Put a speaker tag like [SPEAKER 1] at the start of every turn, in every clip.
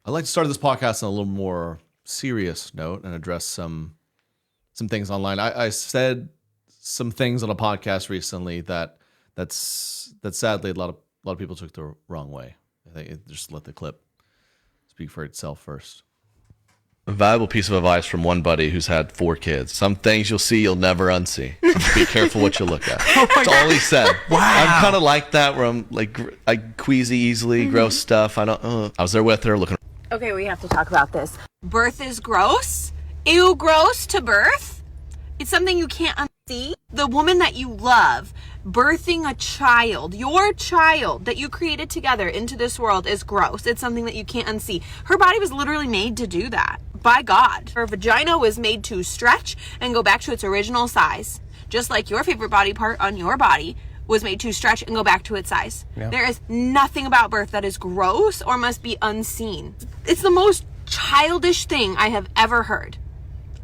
[SPEAKER 1] I'd like to start this podcast on a little more serious note and address some things online. I said some things on a podcast recently that sadly a lot of people took the wrong way. I think just let the clip speak for itself first. A valuable piece of advice from one buddy who's had 4 kids. Some things you'll see you'll never unsee. Be careful what you look at. That's all he said.
[SPEAKER 2] Wow.
[SPEAKER 1] I'm kind of like that where I'm like, I queasy easily, gross stuff. I was there with her looking.
[SPEAKER 3] Okay, we have to talk about this. Birth is gross. Ew, gross to birth. It's something you can't unsee. The woman that you love, birthing a child, your child that you created together into this world is gross. It's something that you can't unsee. Her body was literally made to do that by God. Her vagina was made to stretch and go back to its original size. Just like your favorite body part on your body was made to stretch and go back to its size. Yeah. There is nothing about birth that is gross or must be unseen. It's the most childish thing I have ever heard.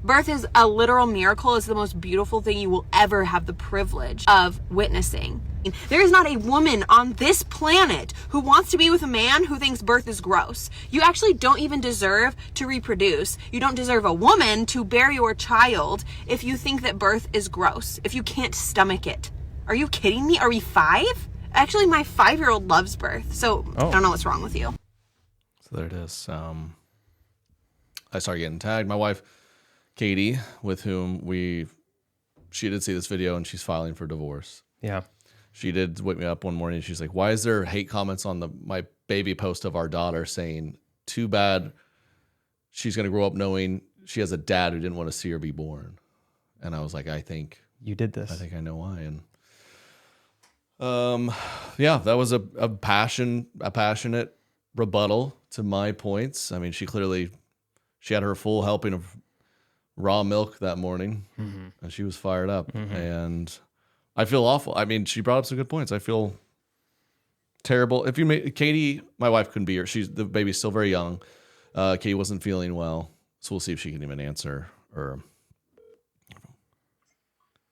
[SPEAKER 3] Birth is a literal miracle. It's the most beautiful thing you will ever have the privilege of witnessing. There is not a woman on this planet who wants to be with a man who thinks birth is gross. You actually don't even deserve to reproduce. You don't deserve a woman to bear your child if you think that birth is gross, if you can't stomach it. Are you kidding me? Are we 5? Actually, my 5-year-old loves birth, so I don't know what's wrong with you.
[SPEAKER 1] So there it is. I started getting tagged. My wife, Katie, with whom she did see this video and she's filing for divorce.
[SPEAKER 2] Yeah.
[SPEAKER 1] She did wake me up one morning and she's like, why is there hate comments on my baby post of our daughter saying, too bad she's going to grow up knowing she has a dad who didn't want to see her be born. And I was like, I think
[SPEAKER 2] you did this.
[SPEAKER 1] I think I know why. And yeah, that was a passionate rebuttal to my points. I mean, she had her full helping of raw milk that morning, and she was fired up. And I feel awful. I mean, she brought up some good points. I feel terrible. Katie, my wife couldn't be here. The baby's still very young. Katie wasn't feeling well, so we'll see if she can even answer. Or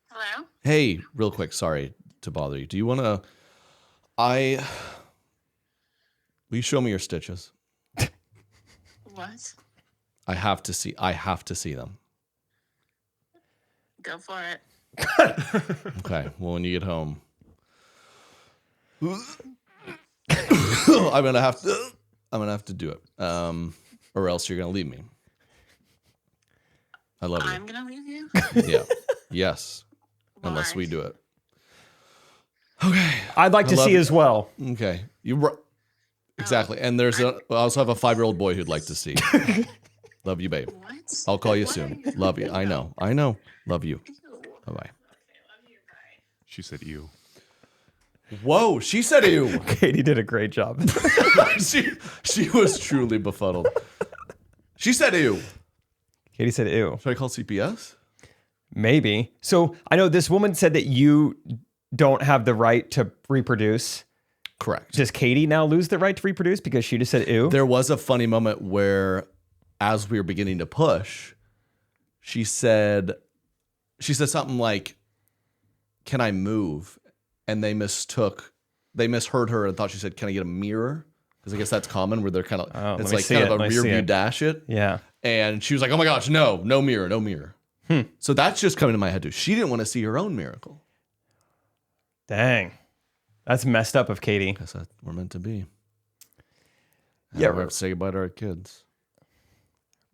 [SPEAKER 4] hello.
[SPEAKER 1] Hey, real quick. Sorry to bother you. Do you want to? Will you show me your stitches?
[SPEAKER 4] What?
[SPEAKER 1] I have to see them.
[SPEAKER 4] Go for it.
[SPEAKER 1] Okay. Well, when you get home, I'm gonna have to do it. Or else you're gonna leave me. I love you.
[SPEAKER 4] I'm gonna leave you?
[SPEAKER 1] Yeah. Yes.
[SPEAKER 4] Why?
[SPEAKER 1] Unless we do it. Okay.
[SPEAKER 2] I'd like to see
[SPEAKER 1] you
[SPEAKER 2] as well.
[SPEAKER 1] Okay. Exactly. And I also have a 5-year-old boy who'd like to see. Love you, babe.
[SPEAKER 4] What?
[SPEAKER 1] I'll call you soon. Love you. I know. Love you. Bye-bye.
[SPEAKER 5] She said ew.
[SPEAKER 1] Whoa, she said ew.
[SPEAKER 2] Katie did a great job.
[SPEAKER 1] she was truly befuddled. She said ew.
[SPEAKER 2] Katie said ew.
[SPEAKER 1] Should I call CPS?
[SPEAKER 2] Maybe. So I know this woman said that you don't have the right to reproduce.
[SPEAKER 1] Correct.
[SPEAKER 2] Does Katie now lose the right to reproduce because she just said ew?
[SPEAKER 1] There was a funny moment where, as we were beginning to push, she said something like, "Can I move?" And they misheard her and thought she said, "Can I get a mirror?" Because I guess that's common where they're kind of, it's like kind of a rear view dash it.
[SPEAKER 2] Yeah.
[SPEAKER 1] And she was like, "Oh my gosh, no mirror, no mirror." So that's just coming to my head too. She didn't want to see her own miracle.
[SPEAKER 2] Dang. That's messed up of Katie.
[SPEAKER 1] Guess that we're meant to be.
[SPEAKER 2] Yeah.
[SPEAKER 1] We have to say goodbye to our kids.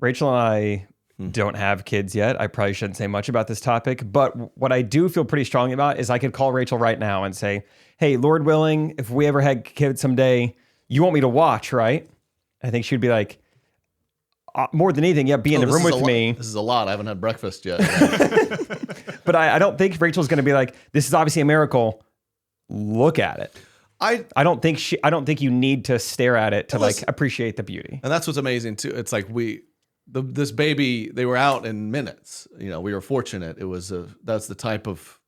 [SPEAKER 2] Rachel and I don't have kids yet. I probably shouldn't say much about this topic, but what I do feel pretty strongly about is I could call Rachel right now and say, hey, Lord willing, if we ever had kids someday, you want me to watch, right? I think she'd be like, more than anything, be in the room with me.
[SPEAKER 1] This is a lot. I haven't had breakfast yet.
[SPEAKER 2] But I don't think Rachel's going to be like, this is obviously a miracle. Look at it. I don't think you need to stare at it to like appreciate the beauty. And
[SPEAKER 1] that's what's amazing too. It's like this baby, they were out in minutes. You know, we were fortunate. It was that's the type of.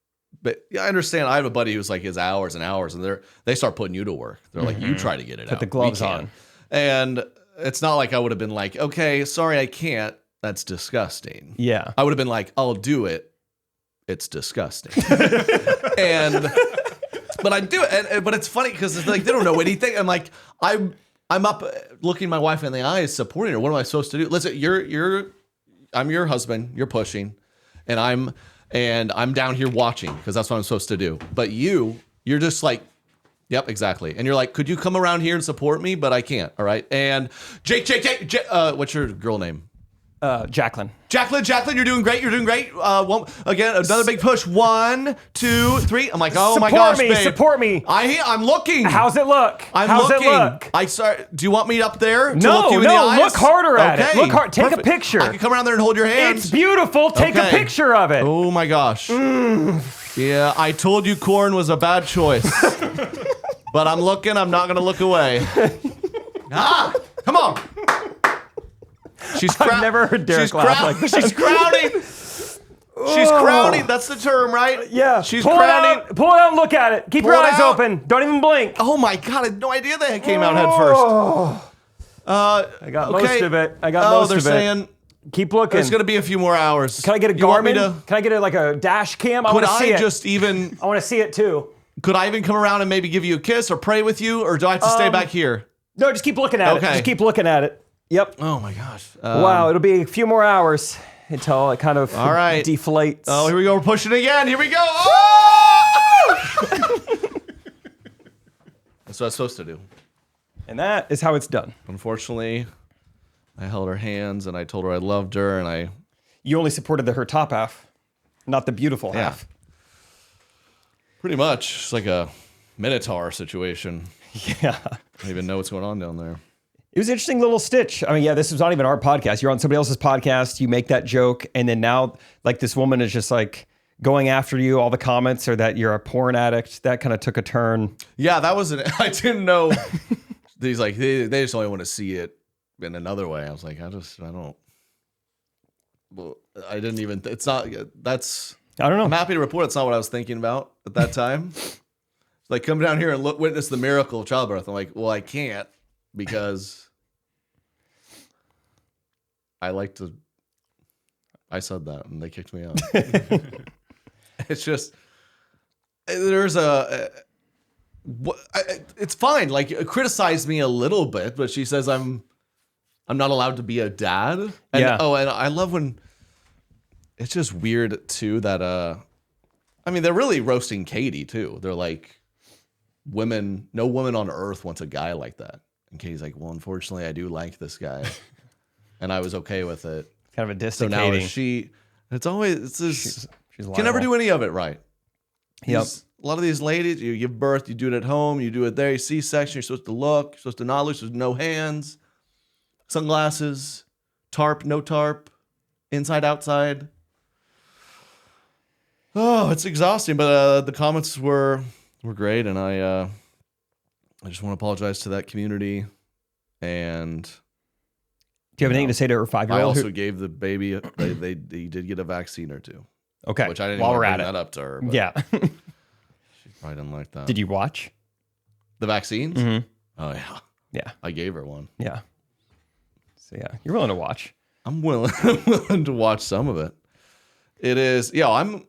[SPEAKER 1] But yeah, I understand. I have a buddy who's like his hours and hours, and they start putting you to work. They're like, you try to get it out.
[SPEAKER 2] Put the gloves on.
[SPEAKER 1] And it's not like I would have been like, okay, sorry, I can't. That's disgusting.
[SPEAKER 2] Yeah.
[SPEAKER 1] I would have been like, I'll do it. It's disgusting. But I do it. But it's funny because it's like they don't know anything. I'm like, I'm up looking my wife in the eyes, supporting her. What am I supposed to do? Listen, I'm your husband. You're pushing, and I'm down here watching because that's what I'm supposed to do. But you're just like, yep, exactly. And you're like, could you come around here and support me? But I can't. All right. And Jake, what's your girl name?
[SPEAKER 2] Jacqueline.
[SPEAKER 1] Jacqueline, you're doing great. Again, another big push. 1, 2, 3. I'm like, oh my gosh, babe.
[SPEAKER 2] Support me.
[SPEAKER 1] I'm looking.
[SPEAKER 2] How's it look?
[SPEAKER 1] How's
[SPEAKER 2] it look?
[SPEAKER 1] Do you want me up there?
[SPEAKER 2] No,
[SPEAKER 1] look you in the eyes?
[SPEAKER 2] look harder at it. Look hard. Take
[SPEAKER 1] Perfect.
[SPEAKER 2] a picture.
[SPEAKER 1] I can come around there and hold your hands.
[SPEAKER 2] It's beautiful. Take a picture of it.
[SPEAKER 1] Oh my gosh. Yeah, I told you corn was a bad choice. But I'm looking. I'm not going to look away. Come on.
[SPEAKER 2] I've never heard Derek laugh like that.
[SPEAKER 1] She's crowning. She's crowning. That's the term, right?
[SPEAKER 2] Yeah.
[SPEAKER 1] She's
[SPEAKER 2] crowning. Pull it out and look at it. Keep your eyes open. Don't even blink.
[SPEAKER 1] Oh my God. I had no idea that came out head first.
[SPEAKER 2] I got most of it.
[SPEAKER 1] They're saying
[SPEAKER 2] keep looking.
[SPEAKER 1] there's going to be a few more hours.
[SPEAKER 2] Can I get a Garmin? Can I get like a dash cam? I want to see it. I want to see it too.
[SPEAKER 1] Could I even come around and maybe give you a kiss or pray with you, or do I have to stay back here?
[SPEAKER 2] No, just keep looking at it. Just keep looking at it. Yep.
[SPEAKER 1] Oh my gosh.
[SPEAKER 2] Wow, it'll be a few more hours until it kind of deflates.
[SPEAKER 1] Oh, here we go. We're pushing again. Here we go. Oh! That's what I was supposed to do.
[SPEAKER 2] And that is how it's done.
[SPEAKER 1] Unfortunately, I held her hands and I told her I loved her, and
[SPEAKER 2] You only supported her top half, not the beautiful half.
[SPEAKER 1] Pretty much. It's like a Minotaur situation.
[SPEAKER 2] Yeah.
[SPEAKER 1] I don't even know what's going on down there.
[SPEAKER 2] It was an interesting little stitch. I mean, yeah, this was not even our podcast. You're on somebody else's podcast. You make that joke. And then now, like, this woman is just like going after you. All the comments are that you're a porn addict. That kind of took a turn.
[SPEAKER 1] Yeah, I didn't know. He's like, they just only want to see it in another way. I was like, I don't. Well, I didn't even, it's not, that's.
[SPEAKER 2] I don't know.
[SPEAKER 1] I'm happy to report it's not what I was thinking about at that time. It's like, come down here and witness the miracle of childbirth. I'm like, well, I can't because I said that and they kicked me out. It's just, it's fine. Like, criticize me a little bit, but she says I'm not allowed to be a dad. And, and I love when, it's just weird too that I mean, they're really roasting Katie too. They're like, no woman on earth wants a guy like that. And Katie's like, well, unfortunately, I do like this guy, and I was okay with it.
[SPEAKER 2] Kind of a
[SPEAKER 1] So
[SPEAKER 2] distant
[SPEAKER 1] now
[SPEAKER 2] Katie.
[SPEAKER 1] it's
[SPEAKER 2] She's
[SPEAKER 1] can never do any of it right.
[SPEAKER 2] Yep.
[SPEAKER 1] A lot of these ladies, you give birth, you do it at home, you do it there, you C-section, you're supposed to look, you're supposed to not look, supposed to no hands, sunglasses, tarp, no tarp, inside, outside. Oh, it's exhausting, but the comments were great, and I just want to apologize to that community. And
[SPEAKER 2] Do you have anything to say to her 5-year-old?
[SPEAKER 1] I also gave the baby, they did get a vaccine or two.
[SPEAKER 2] Okay.
[SPEAKER 1] Which I didn't
[SPEAKER 2] While
[SPEAKER 1] want
[SPEAKER 2] we're
[SPEAKER 1] to
[SPEAKER 2] at
[SPEAKER 1] bring
[SPEAKER 2] it.
[SPEAKER 1] that up to her. But
[SPEAKER 2] Yeah.
[SPEAKER 1] she probably didn't like that.
[SPEAKER 2] Did you watch?
[SPEAKER 1] The vaccines?
[SPEAKER 2] Mm-hmm.
[SPEAKER 1] Oh, yeah.
[SPEAKER 2] Yeah.
[SPEAKER 1] I gave her one.
[SPEAKER 2] Yeah. So yeah, you're willing to watch.
[SPEAKER 1] I'm willing to watch some of it. It is, I'll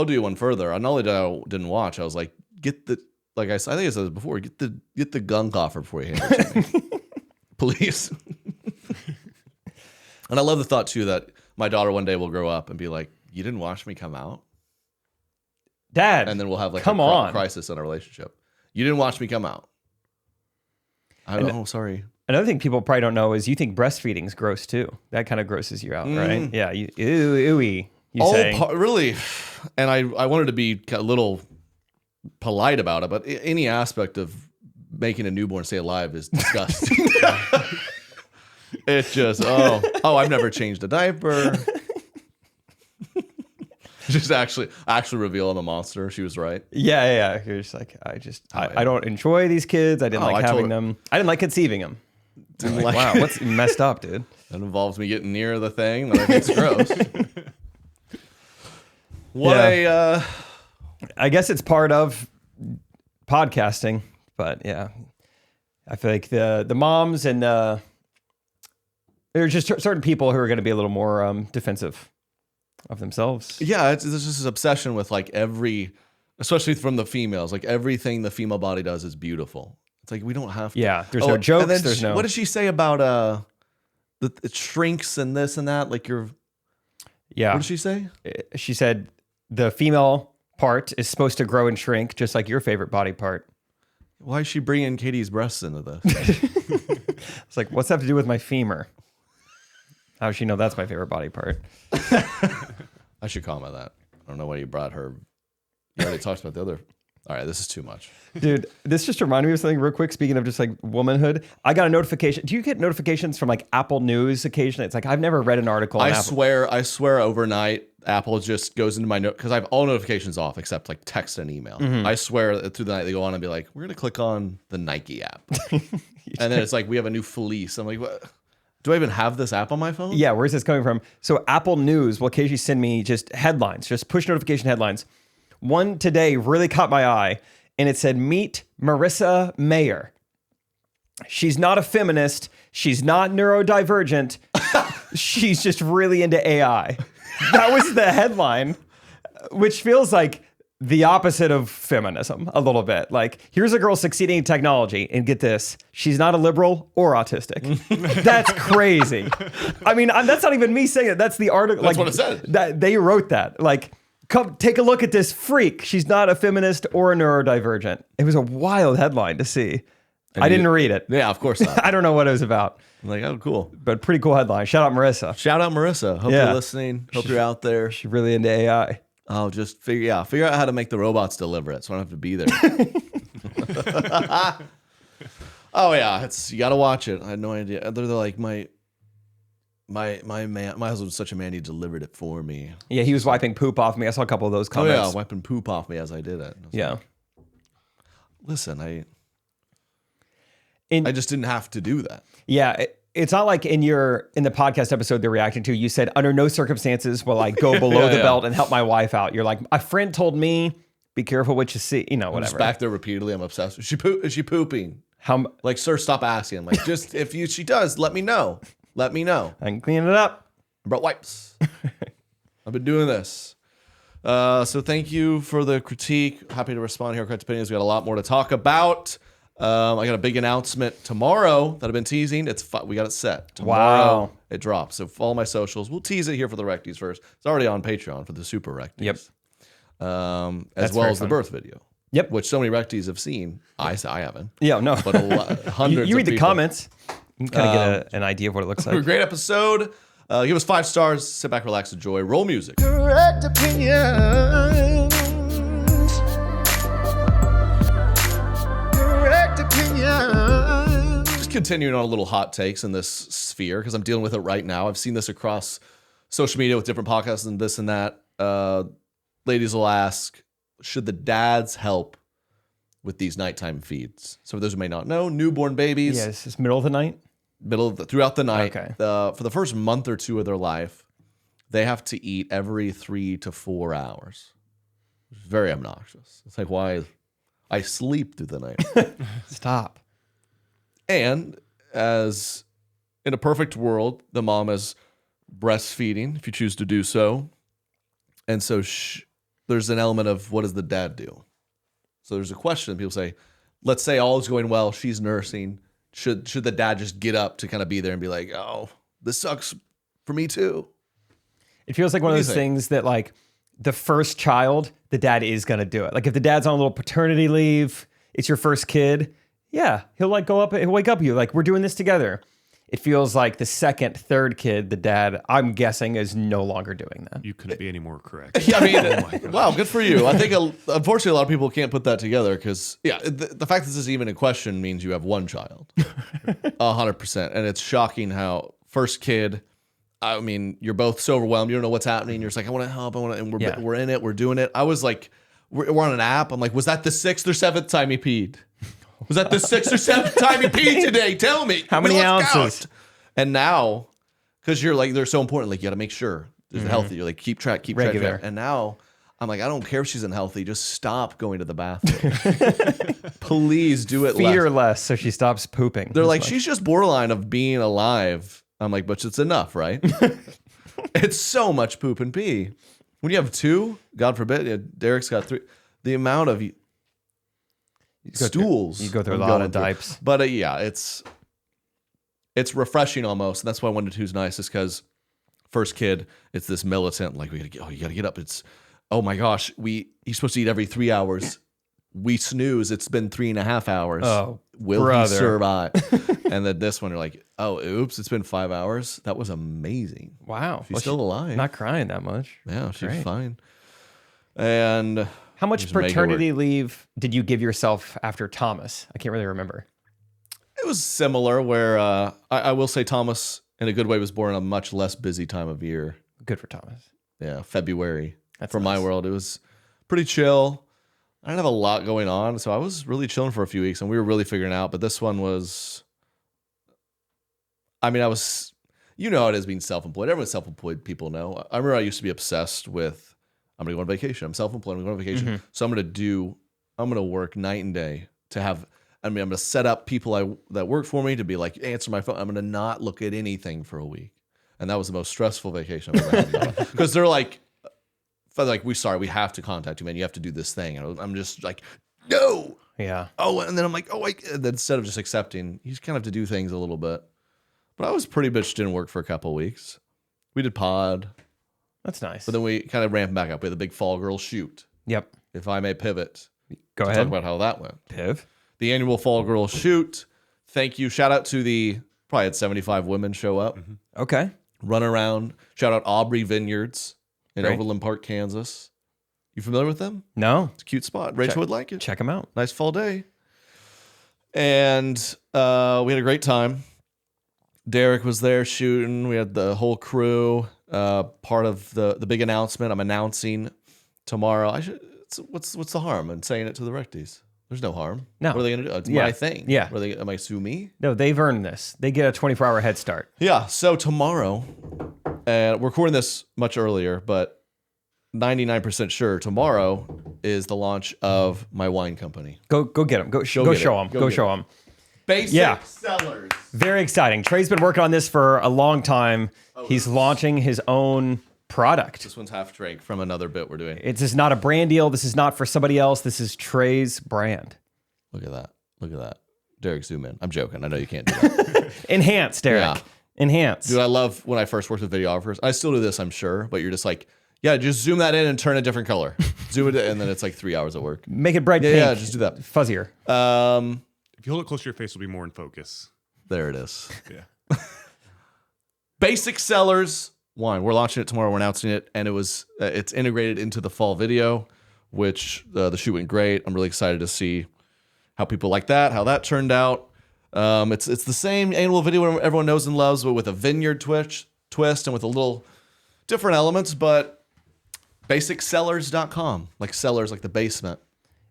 [SPEAKER 1] do one further. Not only did I didn't watch, I was like, like I think I said this before, get the gunk off her before you hand it to me. Please. And I love the thought too that my daughter one day will grow up and be like, you didn't watch me come out?
[SPEAKER 2] Dad.
[SPEAKER 1] And then we'll have like
[SPEAKER 2] a
[SPEAKER 1] crisis in our relationship. You didn't watch me come out. Sorry.
[SPEAKER 2] Another thing people probably don't know is you think breastfeeding's gross too. That kind of grosses you out, right? Yeah. Ooey.
[SPEAKER 1] Really. And I wanted to be a little polite about it, but any aspect of making a newborn stay alive is disgusting. It's just, I've never changed a diaper. Just actually reveal I'm a monster. She was right.
[SPEAKER 2] Yeah. You're just like, I don't enjoy these kids. I didn't like having them. I didn't like conceiving them. Wow, what's messed up, dude?
[SPEAKER 1] That involves me getting near the thing that I think's gross.
[SPEAKER 2] I guess it's part of podcasting, but yeah, I feel like the moms and there's just certain people who are going to be a little more defensive of themselves.
[SPEAKER 1] Yeah, it's just this obsession with like especially from the females, like everything the female body does is beautiful. It's like we don't have to.
[SPEAKER 2] Yeah, there's no jokes.
[SPEAKER 1] And then
[SPEAKER 2] There's no.
[SPEAKER 1] What did she say about it shrinks and this and that? Like you're.
[SPEAKER 2] Yeah.
[SPEAKER 1] What did she say?
[SPEAKER 2] She said the female part is supposed to grow and shrink, just like your favorite body part.
[SPEAKER 1] Why is she bringing Katie's breasts into this?
[SPEAKER 2] It's like, what's that have to do with my femur? How does she know that's my favorite body part?
[SPEAKER 1] I should comment that. I don't know why you brought her. You already talked about the other. All right, this is too much.
[SPEAKER 2] Dude, this just reminded me of something real quick. Speaking of just like womanhood, I got a notification. Do you get notifications from like Apple News occasionally? It's like, I've never read an article.
[SPEAKER 1] I swear overnight, Apple just goes into my note because I have all notifications off except like text and email. I swear that through the night they go on and be like, we're going to click on the Nike app. And then it's like, we have a new fleece. I'm like, what? Do I even have this app on my phone?
[SPEAKER 2] Yeah, where's this coming from? So Apple News will occasionally send me just headlines, just push notification headlines. One today really caught my eye, and it said, meet Marissa Mayer. She's not a feminist. She's not neurodivergent. She's just really into AI. That was the headline, which feels like the opposite of feminism a little bit. Like, here's a girl succeeding in technology, and get this, she's not a liberal or autistic. That's crazy. I mean, that's not even me saying it. That's the article.
[SPEAKER 1] That's
[SPEAKER 2] like,
[SPEAKER 1] what it said.
[SPEAKER 2] That they wrote that. Like, come take a look at this freak. She's not a feminist or a neurodivergent. It was a wild headline to see. I didn't read it.
[SPEAKER 1] Yeah, of course not.
[SPEAKER 2] I don't know what it was about,
[SPEAKER 1] I'm like, oh, cool.
[SPEAKER 2] but pretty cool headline. Shout out Marissa.
[SPEAKER 1] Shout out Marissa. Hope
[SPEAKER 2] Yeah.
[SPEAKER 1] you're listening. Hope you're out there.
[SPEAKER 2] She's really into AI.
[SPEAKER 1] Oh, just figure out how to make the robots deliver it, so I don't have to be there. Oh yeah, you got to watch it. I had no idea. They're like my husband's such a man. He delivered it for me.
[SPEAKER 2] Yeah, he was wiping poop off me. I saw a couple of those
[SPEAKER 1] Oh
[SPEAKER 2] comments.
[SPEAKER 1] yeah, wiping poop off me as I did it.
[SPEAKER 2] Yeah.
[SPEAKER 1] Like, listen, I
[SPEAKER 2] In-
[SPEAKER 1] just didn't have to do that.
[SPEAKER 2] Yeah, it's not like in the podcast episode they're reacting to, you said, under no circumstances will I go below the belt and help my wife out. You're like, a friend told me, be careful what you see,
[SPEAKER 1] I'm
[SPEAKER 2] whatever.
[SPEAKER 1] just back there repeatedly. I'm obsessed. Is she pooping?
[SPEAKER 2] How
[SPEAKER 1] Like, sir, stop asking. Like, just if she does, let me know. Let me know.
[SPEAKER 2] I can clean it up.
[SPEAKER 1] I brought wipes. I've been doing this. So thank you for the critique. Happy to respond here. Correct opinions. We got a lot more to talk about. I got a big announcement tomorrow that I've been teasing. We got it set. Tomorrow
[SPEAKER 2] Wow.
[SPEAKER 1] it drops. So follow my socials. We'll tease it here for the Recties first. It's already on Patreon for the Super Recties.
[SPEAKER 2] Yep.
[SPEAKER 1] As
[SPEAKER 2] That's
[SPEAKER 1] well
[SPEAKER 2] very
[SPEAKER 1] as the
[SPEAKER 2] fun.
[SPEAKER 1] birth video.
[SPEAKER 2] Yep.
[SPEAKER 1] Which so many Recties have seen. I haven't.
[SPEAKER 2] Yeah, no.
[SPEAKER 1] But hundreds
[SPEAKER 2] you read
[SPEAKER 1] of
[SPEAKER 2] the
[SPEAKER 1] people.
[SPEAKER 2] comments. You can kind of get an idea of what it looks
[SPEAKER 1] A
[SPEAKER 2] like.
[SPEAKER 1] great episode. Give us 5 stars. Sit back, relax, enjoy. Roll music.
[SPEAKER 6] Correct opinions. Correct opinions.
[SPEAKER 1] Just continuing on a little hot takes in this sphere because I'm dealing with it right now. I've seen this across social media with different podcasts and this and that. Ladies will ask, should the dads help with these nighttime feeds? So for those who may not know, newborn babies,
[SPEAKER 2] Yeah, it's middle of the night.
[SPEAKER 1] throughout the night,
[SPEAKER 2] Okay.
[SPEAKER 1] for the first month or two of their life, they have to eat every 3 to 4 hours. It's very obnoxious. It's like, why? I sleep through the night.
[SPEAKER 2] Stop.
[SPEAKER 1] And as in a perfect world, the mom is breastfeeding if you choose to do so. And so there's an element of what does the dad do? So there's a question. People say, let's say all is going well. She's nursing. Should the dad just get up to kind of be there and be like, oh, this sucks for me too?
[SPEAKER 2] It feels like one of
[SPEAKER 1] do you
[SPEAKER 2] those
[SPEAKER 1] think?
[SPEAKER 2] things that like the first child, the dad is going to do it. Like if the dad's on a little paternity leave, it's your first kid. Yeah. He'll like he'll wake up you like, we're doing this together. It feels like the second, third kid, the dad, I'm guessing, is no longer doing that.
[SPEAKER 5] You couldn't be any more correct.
[SPEAKER 1] Yeah, I mean, wow, good for you. I think, unfortunately, a lot of people can't put that together because, yeah, the fact that this is even a question means you have one child. 100%. And it's shocking how first kid, I mean, you're both so overwhelmed. You don't know what's happening. You're just like, I want to help. And we're in it. We're doing it. I was like, we're on an app. I'm like, was that the 6th or 7th time he peed? Was that the 6th or 7th time he peed today? Tell me.
[SPEAKER 2] How many
[SPEAKER 1] Let's
[SPEAKER 2] ounces?
[SPEAKER 1] count. And now, because you're like, they're so important, like you got to make sure there's healthy. You're like, keep track.
[SPEAKER 2] Regular.
[SPEAKER 1] And now I'm like, I don't care if she's unhealthy. Just stop going to the bathroom. Please do it
[SPEAKER 2] Feed
[SPEAKER 1] less.
[SPEAKER 2] her less so she stops pooping.
[SPEAKER 1] They're like, she's just borderline of being alive. I'm like, but it's enough, right? It's so much poop and pee. When you have 2, God forbid, Derek's got 3. The amount of stools.
[SPEAKER 2] You go through a
[SPEAKER 1] I'm
[SPEAKER 2] lot
[SPEAKER 1] going
[SPEAKER 2] of dipes.
[SPEAKER 1] But yeah, it's refreshing almost, and that's why I wanted who's nice is because first kid, it's this militant like you gotta get up. It's oh my gosh, he's supposed to eat every 3 hours. We snooze. It's been 3.5 hours.
[SPEAKER 2] Oh,
[SPEAKER 1] will
[SPEAKER 2] brother.
[SPEAKER 1] he survive? And then this one, you're like, oh, oops, it's been 5 hours. That was amazing.
[SPEAKER 2] Wow.
[SPEAKER 1] She's still alive.
[SPEAKER 2] Not crying that much.
[SPEAKER 1] Yeah, she's
[SPEAKER 2] Great.
[SPEAKER 1] fine. And
[SPEAKER 2] How much
[SPEAKER 1] just make it
[SPEAKER 2] paternity
[SPEAKER 1] work.
[SPEAKER 2] leave did you give yourself after Thomas? I can't really remember.
[SPEAKER 1] It was similar where I will say Thomas, in a good way, was born in a much less busy time of year.
[SPEAKER 2] Good for Thomas.
[SPEAKER 1] Yeah, February.
[SPEAKER 2] That's
[SPEAKER 1] For my
[SPEAKER 2] nice.
[SPEAKER 1] world, it was pretty chill. I didn't have a lot going on, so I was really chilling for a few weeks, and we were really figuring it out. But this one was, I mean, I was, you know how it is being self-employed. Everyone self-employed people know. I remember I used to be obsessed with, I'm going to go on vacation. I'm self-employed. I'm going to go on vacation. So I'm going to work night and day to have, I'm going to set up people that work for me to be like, answer my phone. I'm going to not look at anything for a week. And that was the most stressful vacation I've ever had. Because they're like, we have to contact you, man. You have to do this thing. And I'm just like, no.
[SPEAKER 2] Yeah.
[SPEAKER 1] Oh, and then I'm like, and then instead of just accepting, you just kind of have to do things a little bit. But I was pretty bitched in work for a couple of weeks. We did pod,
[SPEAKER 2] That's nice.
[SPEAKER 1] but then we kind of ramped back up. We had the big fall girl shoot.
[SPEAKER 2] Yep.
[SPEAKER 1] If I may pivot,
[SPEAKER 2] Go
[SPEAKER 1] to
[SPEAKER 2] ahead.
[SPEAKER 1] talk about how that went.
[SPEAKER 2] Piv.
[SPEAKER 1] The annual fall girl shoot. Thank you. Shout out to probably had 75 women show up,
[SPEAKER 2] Okay.
[SPEAKER 1] run around. Shout out Aubrey Vineyards in
[SPEAKER 2] Great.
[SPEAKER 1] Overland Park, Kansas. You familiar with them?
[SPEAKER 2] No.
[SPEAKER 1] It's a cute spot. Rachel would like it.
[SPEAKER 2] Check him out.
[SPEAKER 1] Nice fall day. And we had a great time. Derek was there shooting. We had the whole crew. Part of the big announcement. I'm announcing tomorrow. What's the harm in saying it to the recties? There's no harm.
[SPEAKER 2] No.
[SPEAKER 1] What are they gonna do? It's
[SPEAKER 2] Yeah.
[SPEAKER 1] my thing.
[SPEAKER 2] Yeah.
[SPEAKER 1] Am I sue me?
[SPEAKER 2] No, they've earned this. They get a 24-hour head start.
[SPEAKER 1] Yeah. So tomorrow, and we're recording this much earlier, but 99% sure tomorrow is the launch of my wine company.
[SPEAKER 2] Go get them. Go
[SPEAKER 1] get
[SPEAKER 2] show
[SPEAKER 1] it.
[SPEAKER 2] them.
[SPEAKER 1] Go
[SPEAKER 2] Go
[SPEAKER 1] get
[SPEAKER 2] show
[SPEAKER 1] it.
[SPEAKER 2] them.
[SPEAKER 1] Basic
[SPEAKER 2] Yeah.
[SPEAKER 1] sellers.
[SPEAKER 2] Very exciting. Trey's been working on this for a long time. He's launching his own product.
[SPEAKER 1] This one's half drink from another bit we're doing.
[SPEAKER 2] This is not a brand deal. This is not for somebody else. This is Trey's brand.
[SPEAKER 1] Look at that. Look at that. Derek, zoom in. I'm joking. I know you can't do that.
[SPEAKER 2] Enhance, Derek.
[SPEAKER 1] Yeah.
[SPEAKER 2] Enhance.
[SPEAKER 1] Dude, I love when I first worked with videographers. I still do this, I'm sure, but you're just like, yeah, just zoom that in and turn a different color. Zoom it in, and then it's like 3 hours at work.
[SPEAKER 2] Make it bright pink.
[SPEAKER 1] Yeah, just do that.
[SPEAKER 2] Fuzzier.
[SPEAKER 5] If you hold it close to your face, it'll be more in focus.
[SPEAKER 1] There it is.
[SPEAKER 5] Yeah.
[SPEAKER 1] Basic Sellers wine. We're launching it tomorrow. We're announcing it, and it's integrated into the fall video, which the shoot went great. I'm really excited to see how people like that, how that turned out. It's the same annual video everyone knows and loves, but with a vineyard twist and with a little different elements. But basicsellers.com, like cellars, like the basement,